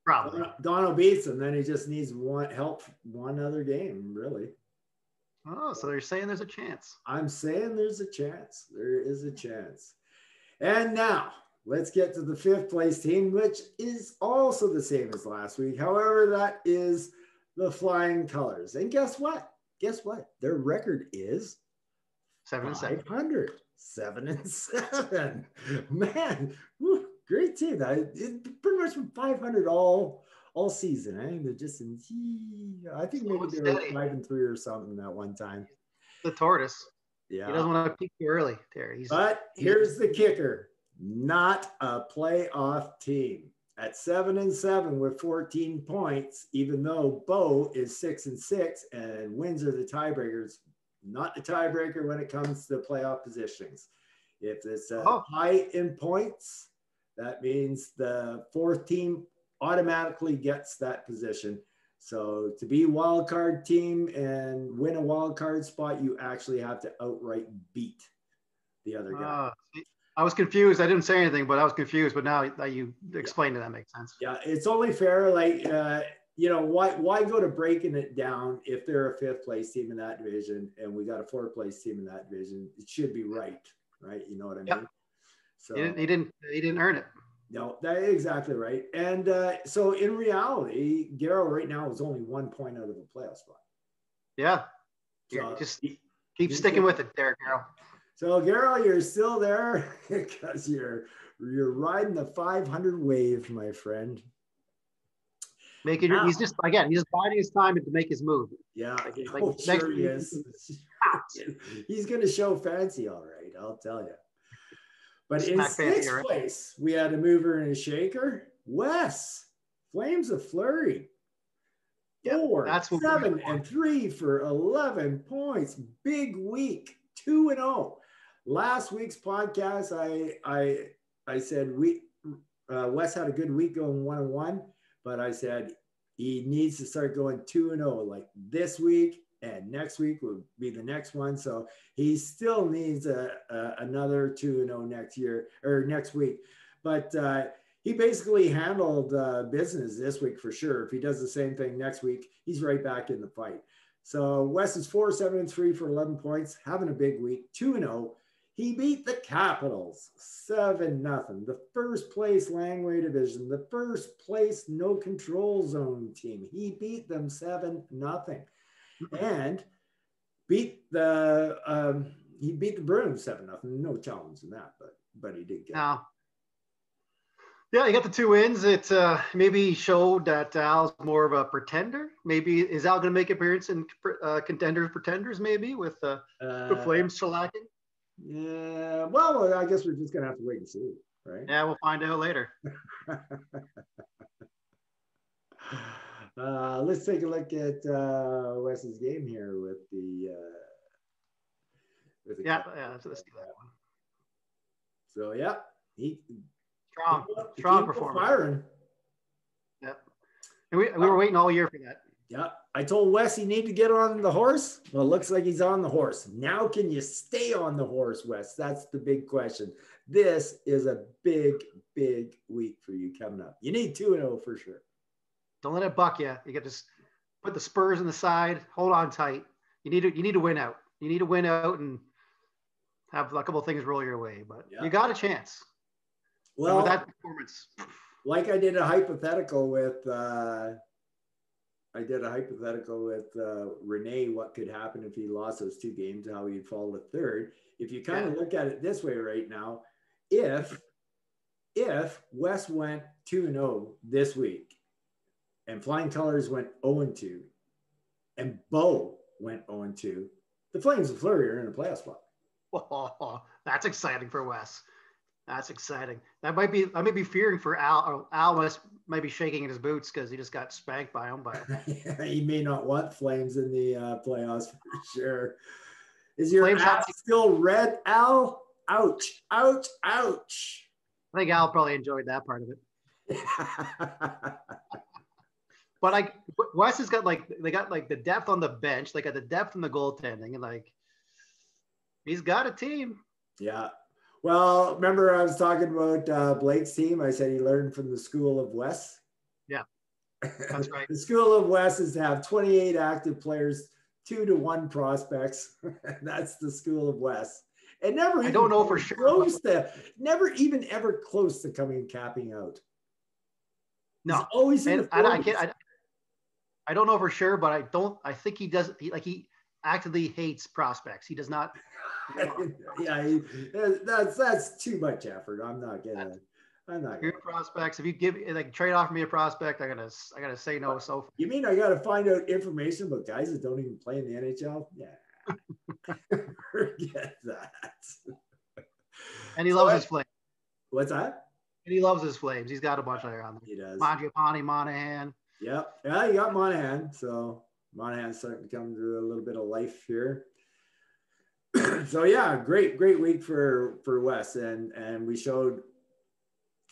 probably Dono beats him. Then he just needs one other game, really. Oh, so you're saying there's a chance? I'm saying there's a chance. There is a chance. And now let's get to the 5th place team, which is also the same as last week. However, that is the Flying Colors. And guess what? Their record is 7-7. 500. 7-7. Man, great team. It pretty much been 500 all season. I think they're just I think maybe they were 5-3 or something at one time. The tortoise. Yeah. He doesn't want to peak too early, Terry. But here's the kicker. Not a playoff team. At 7-7 with 14 points, even though Bo is 6-6 and wins are the tiebreakers, not the tiebreaker when it comes to playoff positionings. If it's a tie in points, that means the 4th team automatically gets that position. So to be a wild card team and win a wild card spot, you actually have to outright beat the other guy. I was confused. I didn't say anything, but I was confused. But now that you explained it, that makes sense. Yeah, it's only fair. Like, why go to breaking it down if they're a 5th place team in that division and we got a 4th place team in that division? It should be right? You know what I mean? Yep. So he didn't earn it. No, that's exactly right. And so in reality, Garrow right now is only 1 point out of the playoff spot. Yeah. So just keep sticking with it there, Garrow. So Garrow, you're still there because you're riding the 500 wave, my friend. He's just biding his time to make his move. Yeah, sure he is. He's going to show fancy, all right, I'll tell you. But in 6th place, we had a mover and a shaker. Wes, Flames of Fleury. 4-7-3 for 11 points. Big week, 2-0. Last week's podcast, I said Wes had a good week going 1-1, but I said he needs to start going 2-0 like this week, and next week will be the next one. So he still needs another 2-0 next week. But he basically handled business this week for sure. If he does the same thing next week, he's right back in the fight. So Wes is 4-7-3 for 11 points, having a big week, 2-0. He beat the Capitals 7-0. The 1st place Langway division, the 1st place no control zone team. He beat them 7-0, and beat the Bruins 7-0. No challenge in that, but he did get it. Yeah, he got the 2 wins. It maybe showed that Al's more of a pretender. Maybe is Al going to make an appearance in pretenders? Maybe with the Flames shellacking. Yeah, well, I guess we're just gonna have to wait and see, right? Yeah, we'll find out later. Let's take a look at Wes's game here with the so let's do that one. So yeah, he strong performance. Firing. Yep, and we were waiting all year for that. Yeah, I told Wes he needed to get on the horse. Well, it looks like he's on the horse. Now can you stay on the horse, Wes? That's the big question. This is a big, big week for you coming up. You need 2-0 for sure. Don't let it buck you. You got to just put the spurs in the side, hold on tight. You need to win out. You need to win out and have a couple of things roll your way, but you got a chance. Well, with that performance, like I did a hypothetical with Renee, what could happen if he lost those 2 games, how he'd fall to 3rd. If you kind of look at it this way right now, if Wes went 2-0 this week and Flying Colors went 0-2 and Bo went 0-2, the Flames of Fleury are in a playoff spot. Oh, that's exciting for Wes. That's exciting. I might be fearing for Al. Al might be shaking in his boots because he just got spanked by him. But he may not want Flames in the playoffs for sure. Is your ass still red, Al? Ouch! Ouch! Ouch! I think Al probably enjoyed that part of it. But Wes has got they got the depth on the bench. They got the depth in the goaltending, and he's got a team. Yeah. Well, remember I was talking about Blake's team. I said he learned from the School of Wes. Yeah, that's right. The School of Wes is to have 28 active players, 2-1 prospects. That's the School of Wes. And never even never even ever close to capping out. No, he's always in the 40s. I don't know for sure, but I think he does. He actively hates prospects. He does not. Yeah, that's too much effort. I'm not gonna. Prospects. If you give trade off me a prospect, I gotta say no. So you mean I gotta find out information about guys that don't even play in the NHL? Yeah, forget that. And he loves his Flames. What's that? And he loves his Flames. He's got a bunch there on them. He does. Mangiapane, Monahan. Yep. Yeah, you got Monahan. So Monahan's starting to come to a little bit of life here. So yeah, great week for Wes, and we showed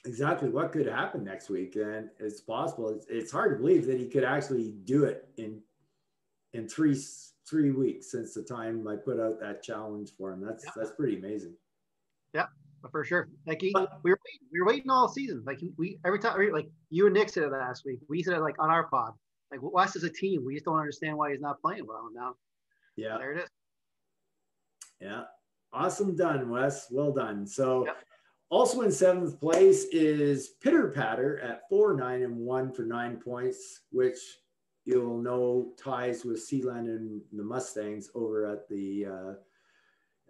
exactly what could happen next week. And it's possible. It's hard to believe that he could actually do it in three weeks since the time I put out that challenge for him. That's pretty amazing. Yeah, for sure. Like we were waiting all season. Like we every time, like you and Nick said it last week. We said it like on our pod. Like West is a team. We just don't understand why he's not playing well now. Yeah, there it is. Yeah, awesome done, Wes. Well done. So. Also in 7th place is Pitter Patter at 4-9-1 for 9 points, which you'll know ties with Sealand and the Mustangs over at the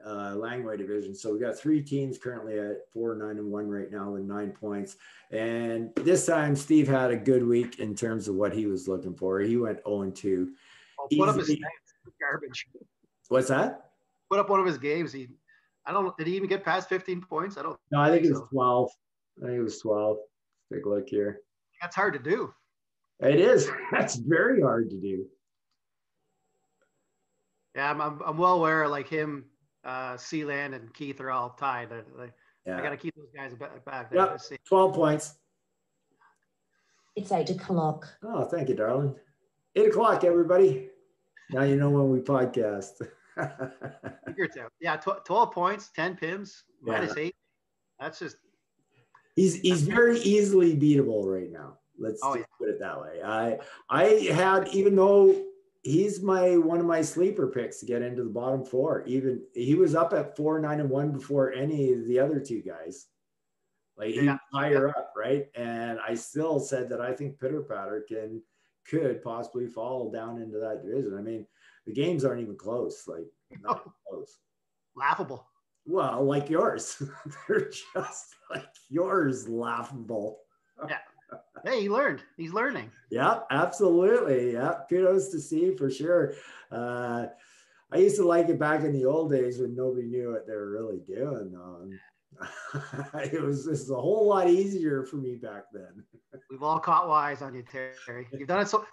Langway division. So we got 3 teams currently at 4-9-1 right now with 9 points. And this time Steve had a good week in terms of what he was looking for. He went 0-2. Put up his garbage. What's that? Put up one of his games. Did he even get past 15 points? No, I think it was 12. I think it was 12. Take a look here. That's hard to do. It is. That's very hard to do. Yeah, I'm well aware. Like him, Sealand and Keith are all tied. I got to keep those guys back there. Yep, 12 points. It's 8 o'clock. Oh, thank you, darling. 8 o'clock, everybody. Now you know when we podcast. Yeah, 12 points, 10 pims, -8. That's just. He's very easily beatable right now. Let's just put it that way. I had, even though he's one of my sleeper picks to get into the bottom 4. Even he was up at 4-9-1 before any of the other 2 guys. Like he's higher up, right? And I still said that I think Pitter Patter could possibly fall down into that division. I mean, the games aren't even close. Like not close. Laughable. Well, like yours. They're just like yours, laughable. Yeah. Hey, he learned. He's learning. Yeah, absolutely. Yeah. Kudos to Steve for sure. I used to like it back in the old days when nobody knew what they were really doing. It was a whole lot easier for me back then. We've all caught wise on you, Terry. You've done it so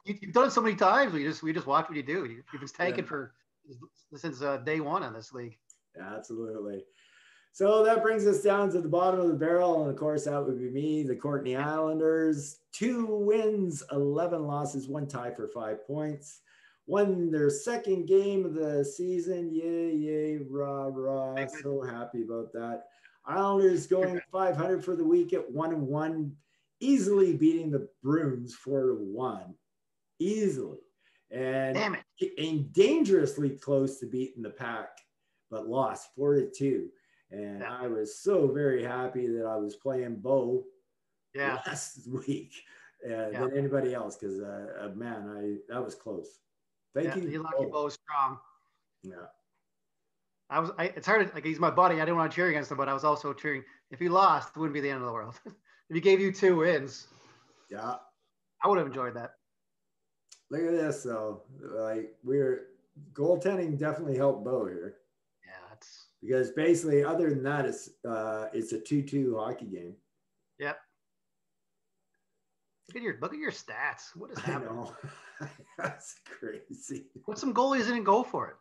many times. We just watch what you do. You've been tanking since day one on this league. Yeah, absolutely. So that brings us down to the bottom of the barrel, and of course that would be me, the Courtney Islanders. 2 wins, 11 losses, 1 tie for 5 points. Won their 2nd game of the season. Yay, yay, rah, rah. So happy about that. Islanders going 500 for the week at 1-1, easily beating the Bruins 4-1, easily, and dangerously close to beating the Pack, but lost 4-2. And I was so very happy that I was playing Bo last week than anybody else, because man, that was close. Thank you. You lucky Bo's strong. Yeah. It's hard. Like, he's my buddy. I didn't want to cheer against him, but I was also cheering. If he lost, it wouldn't be the end of the world. If he gave you 2 wins, I would have enjoyed that. Look at this, though. Like, goaltending definitely helped Bo here. Yeah, because basically, other than that, it's a 2-2 hockey game. Yep. Look at your stats. What is happening? That's crazy. What some goalies didn't go for it?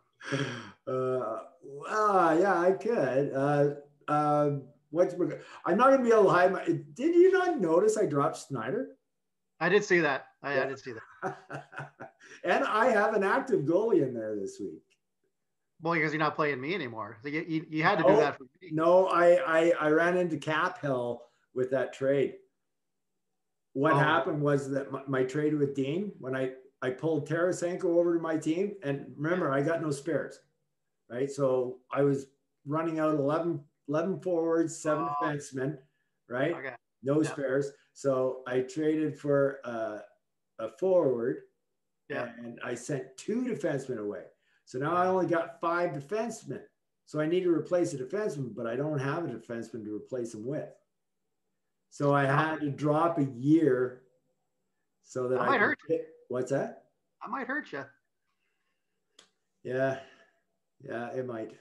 Yeah, I could. I'm not gonna be able to hide did you not notice I dropped Snyder? I did see that. I did see that. And I have an active goalie in there this week. Well, because you're not playing me anymore. So you had to do that for me. No, I ran into cap hell with that trade. What happened was that my trade with Dean, when I pulled Tarasenko over to my team, and remember, I got no spares, right? So I was running out 11 forwards, 7 defensemen, right? Okay. No spares. So I traded for a forward, and I sent 2 defensemen away. So now I only got 5 defensemen. So I need to replace a defenseman, but I don't have a defenseman to replace him with. So I had to drop a year so that I might hurt you. What's that? I might hurt you. Yeah, it might.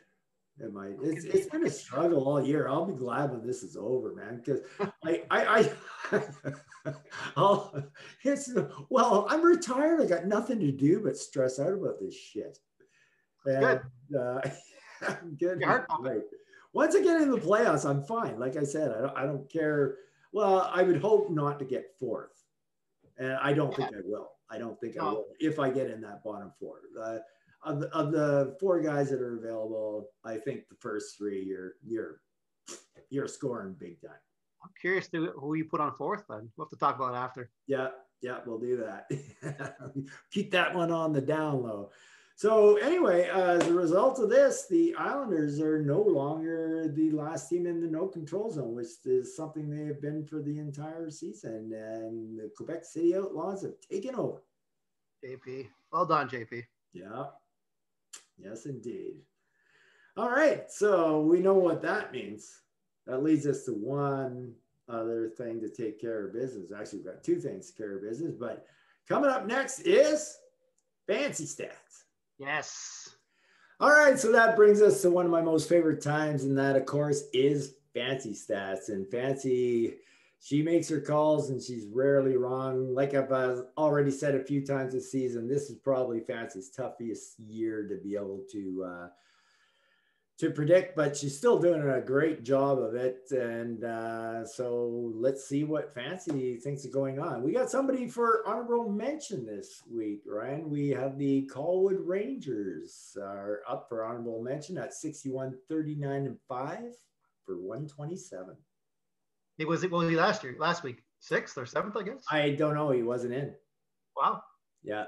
It's been a struggle all year. I'll be glad when this is over, man, because I'm retired. I got nothing to do but stress out about this shit. And, good. I'm good. Right. Once I get in the playoffs, I'm fine. Like I said, I don't care. Well, I would hope not to get fourth. And I don't think I will. I don't think I will if I get in that bottom four. Of the four guys that are available, I think the first three you're scoring big time. I'm curious to who you put on fourth then. We'll have to talk about it after. Yeah, we'll do that. Keep that one on the down low. So anyway, as a result of this, the Islanders are no longer the last team in the no control zone, which is something they have been for the entire season. And the Quebec City Outlaws have taken over. JP. Well done, JP. Yeah. Yes, indeed. All right. So we know what that means. That leads us to one other thing to take care of business. Actually, we've got two things to care of business, but coming up next is Fancy Stats. Yes. All right, so that brings us to one of my most favorite times, and that, of course, is Fancy Stats. And Fancy, she makes her calls, and she's rarely wrong. Like I've already said a few times this season, this is probably Fancy's toughest year to be able to predict, but she's still doing a great job of it. And so let's see what Fancy thinks is going on. We got somebody for honorable mention this week, Ryan. We have the Tallwood Rangers are up for honorable mention at 61, 39, and 5 for 127. What was he last week? 6th or 7th, I guess? I don't know. He wasn't in. Wow. Yeah.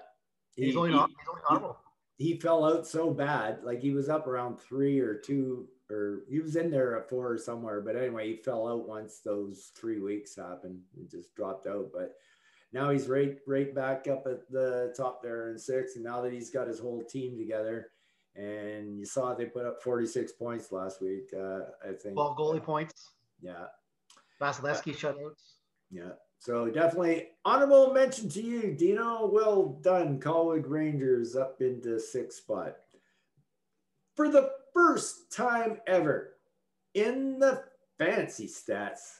He's only honorable. He fell out so bad, like he was up around 3 or 2, or he was in there at 4 or somewhere. But anyway, he fell out once those 3 weeks happened and just dropped out. But now he's right back up at the top there in 6. And now that he's got his whole team together, and you saw they put up 46 points last week, I think. 12 goalie points. Yeah. Vasilevsky shutouts. Yeah. So definitely honorable mention to you, Dino. Well done. Calgary Rangers up into 6th spot. For the first time ever in the Fancy Stats,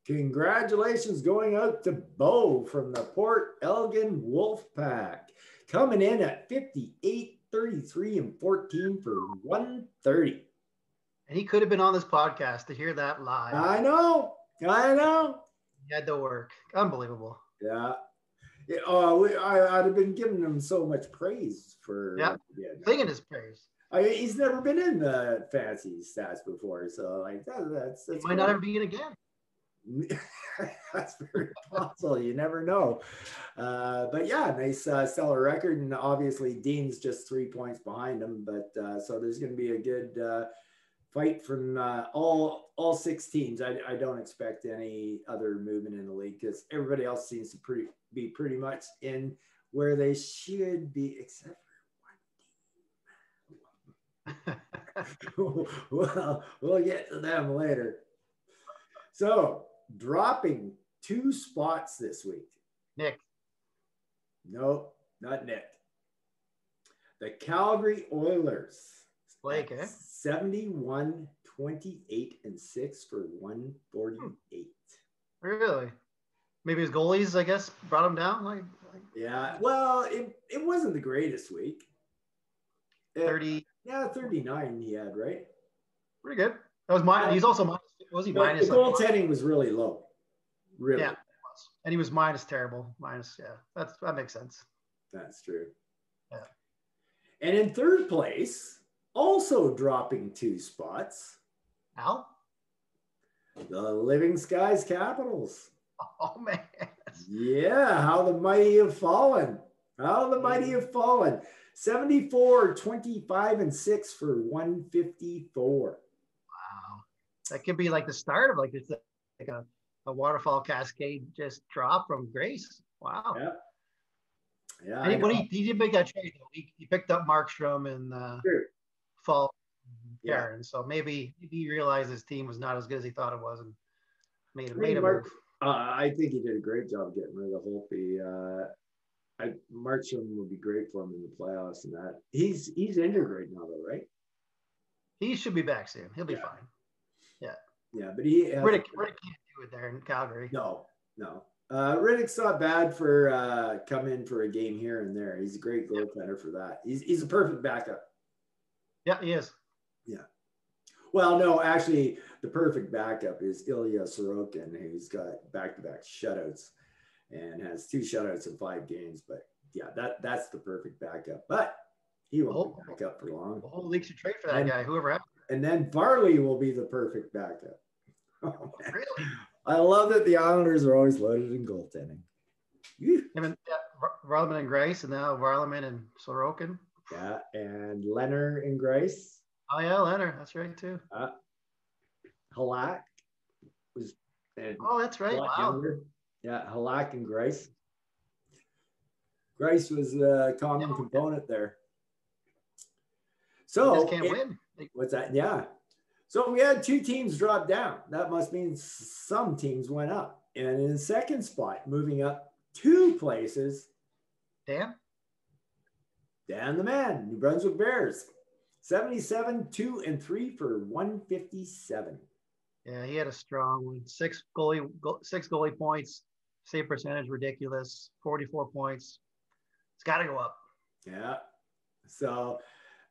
congratulations going out to Bo from the Port Elgin Wolfpack. Coming in at 58, 33, and 14 for 130. And he could have been on this podcast to hear that live. I know. He had to work. Unbelievable. Yeah. I'd have been giving him so much praise for singing his praise. He's never been in the Fancy Stats before, so like that's he might not ever be in again. That's very possible. You never know. But yeah, nice stellar record, and obviously Dean's just 3 points behind him. But so there's going to be a good fight from all 6 teams. I don't expect any other movement in the league because everybody else seems to be pretty much in where they should be, except for one team. Well, we'll get to them later. So dropping 2 spots this week. Nick. No, not Nick. The Calgary Oilers. Blake, 71, 28, and 6 for 148. Really? Maybe his goalies, I guess, brought him down. Yeah. Well, it wasn't the greatest week. 30. Yeah, 39 he had, right? Pretty good. That was mine. He's also minus. Was he minus? The goaltending was really low. Really. Yeah. And he was minus terrible. Minus, yeah. That makes sense. That's true. Yeah. And in 3rd place, also dropping 2 spots. Al? The Living Skies Capitals. Oh, man. Yeah, how the mighty have fallen. How the mighty have fallen. 74, 25, and 6 for 154. Wow. That could be like the start of like a waterfall cascade just drop from grace. Wow. Yeah. Yeah. And he did make that trade though. He picked up Markstrom and fall Karen. So maybe he realized his team was not as good as he thought it was and made a move. I think he did a great job getting rid of Holtby. Markstrom would be great for him in the playoffs and that. He's injured right now though, right? He should be back soon. He'll be fine. Yeah. Yeah, but Riddick can't do it there in Calgary. No. Riddick's not bad for coming in for a game here and there. He's a great goaltender for that. He's a perfect backup. Yeah, he is. Yeah. Well, no, actually, the perfect backup is Ilya Sorokin, who's got back-to-back shutouts and has 2 shutouts in 5 games. But yeah, that's the perfect backup. But he won't be back up for long. The whole league should trade for that guy, whoever. And then Varley will be the perfect backup. Oh, really? I love that the Islanders are always loaded in goaltending. Varleman and Grace, and now Varleman and Sorokin. Yeah, and Leonard and Grace. Oh yeah, Leonard. That's right too. Halak was. That's right. Wow. Younger. Yeah, Halak and Grace. Grace was a common component there. So just can't win. What's that? Yeah. So we had 2 teams drop down. That must mean some teams went up. And in second spot, moving up 2 places. Dan the man, New Brunswick Bears. 77, 2 and 3 for 157. Yeah, he had a strong one. 6 goalie points. Save percentage ridiculous. 44 points. It's got to go up. Yeah. So,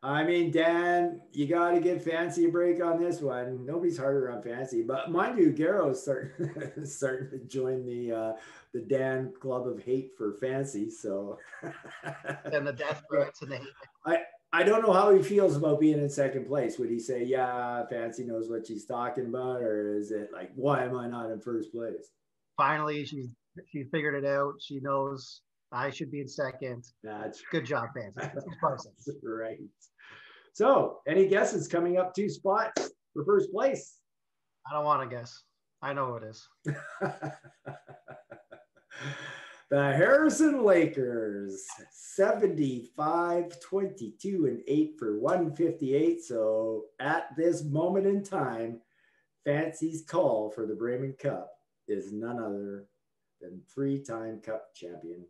I mean, Dan, you got to give Fancy a break on this one. Nobody's harder on Fancy, but mind you, Garrow's starting to join the Dan Club of Hate for Fancy. So, and the death threats and the hate. I don't know how he feels about being in second place. Would he say, yeah, Fancy knows what she's talking about? Or is it like, why am I not in first place? Finally, she figured it out. She knows I should be in second. That's good job, Fancy. That's the process. Right. So any guesses coming up 2 spots for first place? I don't want to guess. I know what it is. The Harrison Lakers, 75, 22 and 8 for 158. So at this moment in time, Fancy's call for the Bremen Cup is none other than 3-time Cup champion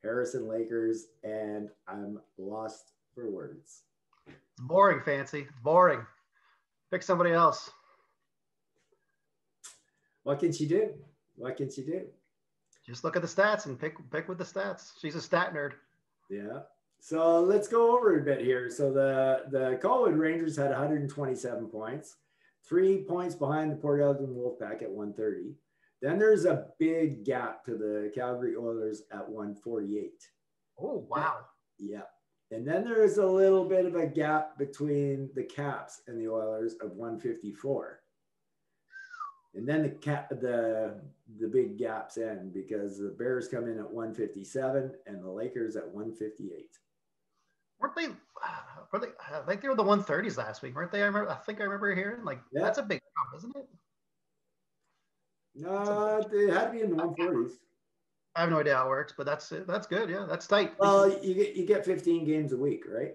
Harrison Lakers, and I'm lost for words. It's boring, Fancy. Boring. Pick somebody else. What can she do? What can she do? Just look at the stats and pick with the stats. She's a stat nerd. Yeah. So let's go over a bit here. So the Tallwood Rangers had 127 points, 3 points behind the Port Elgin Wolfpack at 130. Then there's a big gap to the Calgary Oilers at 148. Oh, wow. Yeah. And then there is a little bit of a gap between the Caps and the Oilers of 154. And then the big gaps end because the Bears come in at 157 and the Lakers at 158. Weren't they? I think they were the 130s last week, weren't they? I think I remember hearing that's a big jump, isn't it? No, they had to be in the 140s. I have no idea how it works, but that's good. Yeah, that's tight. Well, you get 15 games a week, right?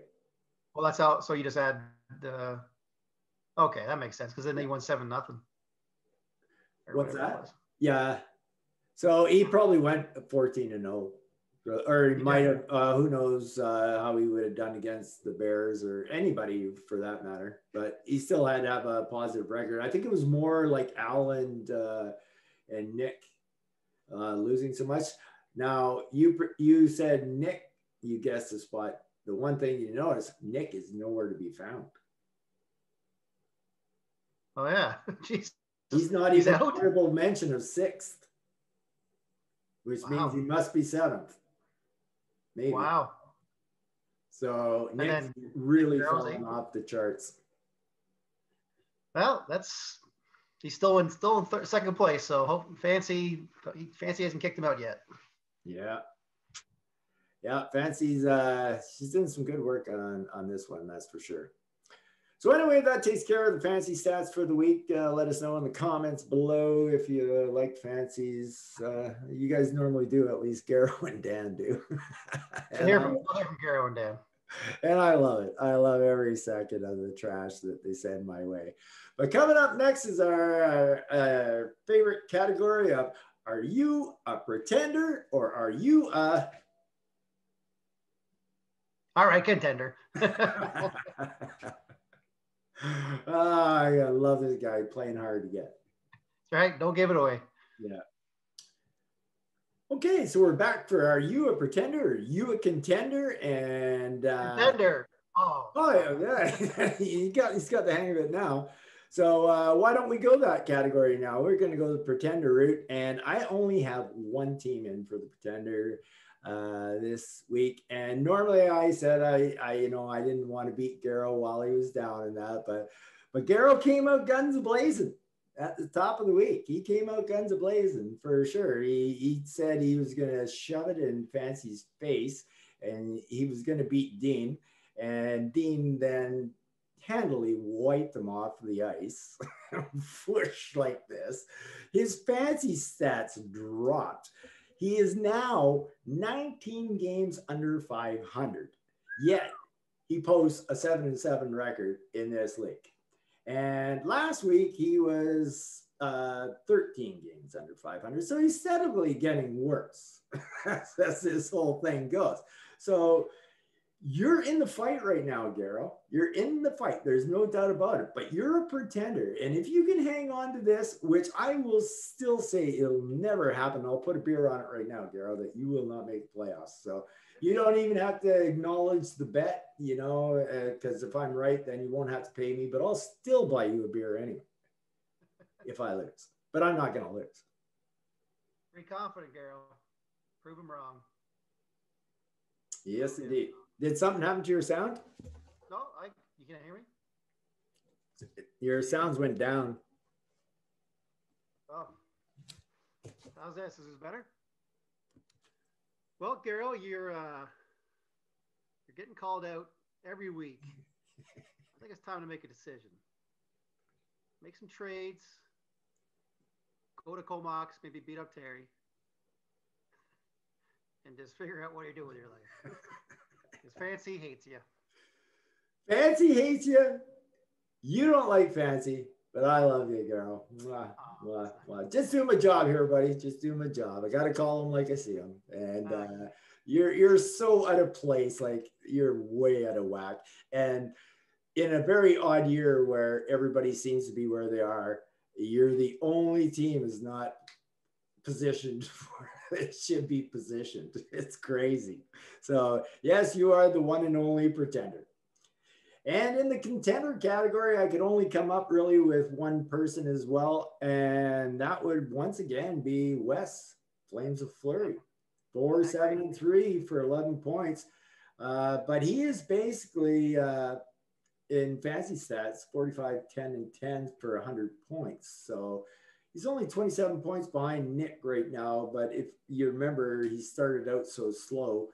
Well, that's out. So you just add the. Okay, that makes sense because then they won 7-0. What's that? Yeah. So he probably went 14-0, or he might have. Who knows how he would have done against the Bears or anybody for that matter. But he still had to have a positive record. I think it was more like Al and Nick losing so much. Now you said Nick. You guessed the spot. The one thing you notice, Nick is nowhere to be found. Oh yeah, jeez. He's not even a honorable mention of 6th, which means he must be 7th. Maybe. Wow. So Nick's really falling off the charts. Well, he's still in second place. So Fancy hasn't kicked him out yet. Yeah. Yeah, Fancy's she's doing some good work on this one, that's for sure. So anyway, that takes care of the Fancy stats for the week. Let us know in the comments below if you like Fancies. You guys normally do, at least Garrow and Dan do. We'll hear from Garrow and Dan. And I love it. I love every second of the trash that they send my way. But coming up next is our favorite category of, are you a pretender or are you a... All right, contender. I love this guy playing hard to get. That's right. Don't give it away. Yeah. Okay, so we're back for Are You a Pretender? Are You a Contender? And contender. Oh yeah. He's got the hang of it now. So why don't we go that category now? We're going to go the pretender route, and I only have one team in for the pretender this week. And normally I said I didn't want to beat Garrow while he was down in that, but Garrow came out guns blazing at the top of the week. He came out guns blazing for sure. He said he was going to shove it in Fancy's face, and he was going to beat Dean, and Dean then handily wiped him off the ice. Whoosh, like this. His Fancy stats dropped. He is now 19 games under 500, yet he posts a 7-7 record in this league. And last week he was 13 games under 500. So he's steadily getting worse as this whole thing goes. So you're in the fight right now, Garrow. You're in the fight. There's no doubt about it. But you're a pretender. And if you can hang on to this, which I will still say it'll never happen. I'll put a beer on it right now, Garrow, that you will not make the playoffs. So you don't even have to acknowledge the bet, because if I'm right, then you won't have to pay me. But I'll still buy you a beer anyway if I lose. But I'm not going to lose. Very confident, Garrow. Prove him wrong. Yes, indeed. Did something happen to your sound? No, you can't hear me? Your sounds went down. Oh. How's this? Is this better? Well, Garrow, you're getting called out every week. I think it's time to make a decision. Make some trades. Go to Comox, maybe beat up Terry. And just figure out what you're doing with your life. Because Fancy hates you. Fancy hates you. You don't like Fancy, but I love you, girl. Mwah, mwah, mwah. Just do my job here, buddy. Just do my job. I got to call him like I see him. And you're so out of place. Like, you're way out of whack. And in a very odd year where everybody seems to be where they are, you're the only team is not positioned for it should be positioned. It's crazy. So yes, you are the one and only pretender. And in the contender category, I could only come up really with one person as well. And that would once again be Wes, Flames of Fleury, 4-7-3 for 11 points. But he is basically in fancy stats, 45-10-10 for 100 points. So he's only 27 points behind Nick right now, but if you remember, he started out so slow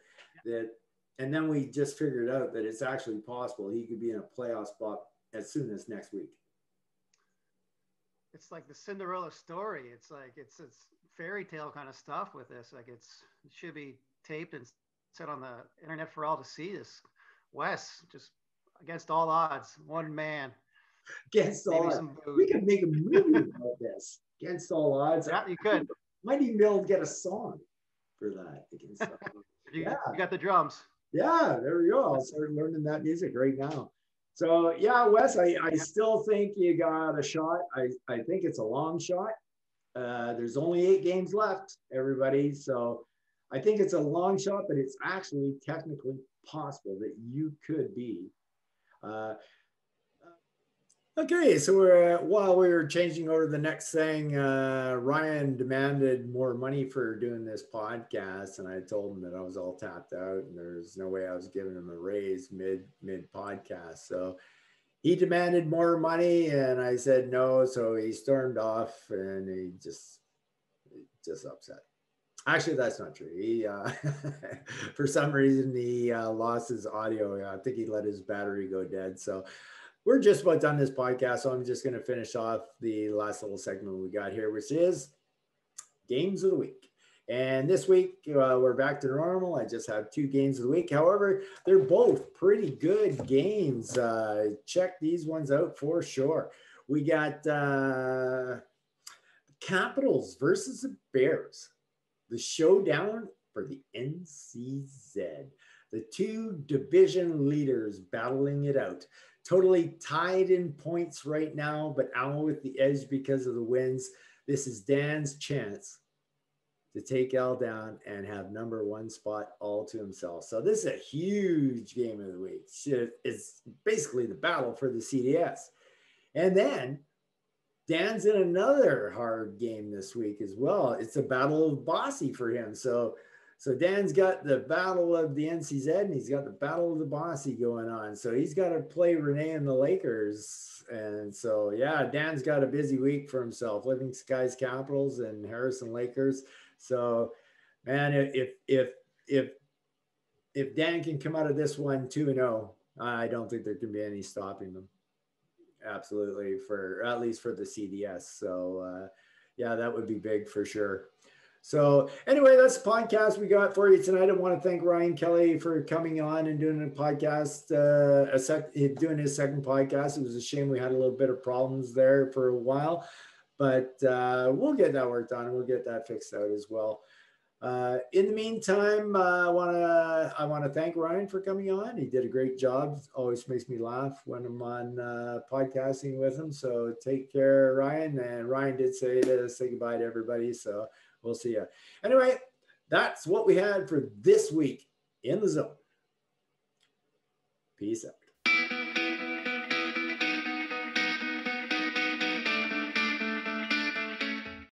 and then we just figured out that it's actually possible he could be in a playoff spot as soon as next week. It's like the Cinderella story. It's like it's fairy tale kind of stuff with this. Like it should be taped and set on the internet for all to see. This Wes just against all odds, one man. Against all odds. We could make a movie about this. Against all odds. Yeah, you could. Might even be able to get a song for that. Against all odds. You got the drums. Yeah, there we go. I'll start learning that music right now. So yeah, Wes, I still think you got a shot. I think it's a long shot. There's only 8 games left, everybody. So I think it's a long shot, but it's actually technically possible that you could be. Okay, so while we were changing over to the next thing, Ryan demanded more money for doing this podcast, and I told him that I was all tapped out, and there's no way I was giving him a raise mid podcast. So he demanded more money, and I said no. So he stormed off, and he just upset. Actually, that's not true. He for some reason he lost his audio. I think he let his battery go dead. So we're just about done this podcast, so I'm just going to finish off the last little segment we got here, which is games of the week. And this week, we're back to normal. I just have 2 games of the week. However, they're both pretty good games. Check these ones out for sure. We got Capitals versus the Bears. The showdown for the NCZ. The 2 division leaders battling it out. Totally tied in points right now, but Al with the edge because of the wins. This is Dan's chance to take Al down and have number 1 spot all to himself. So this is a huge game of the week. It's basically the battle for the CDS. And then Dan's in another hard game this week as well. It's a battle of Bossy for him. So Dan's got the battle of the NCZ and he's got the battle of the Bossy going on. So he's got to play Renee and the Lakers. And so, yeah, Dan's got a busy week for himself, Living Skies Capitals and Harrison Lakers. So, man, if Dan can come out of this one 2-0, I don't think there can be any stopping them. Absolutely, for at least for the CDS. So yeah, that would be big for sure. So anyway, that's the podcast we got for you tonight. I want to thank Ryan Kelly for coming on and doing a podcast, doing his second podcast. It was a shame we had a little bit of problems there for a while, but we'll get that worked on and we'll get that fixed out as well. In the meantime, I want to thank Ryan for coming on. He did a great job. Always makes me laugh when I'm on podcasting with him. So take care, Ryan. And Ryan did say to say goodbye to everybody. So we'll see you. Anyway, that's what we had for this week in the zone. Peace out.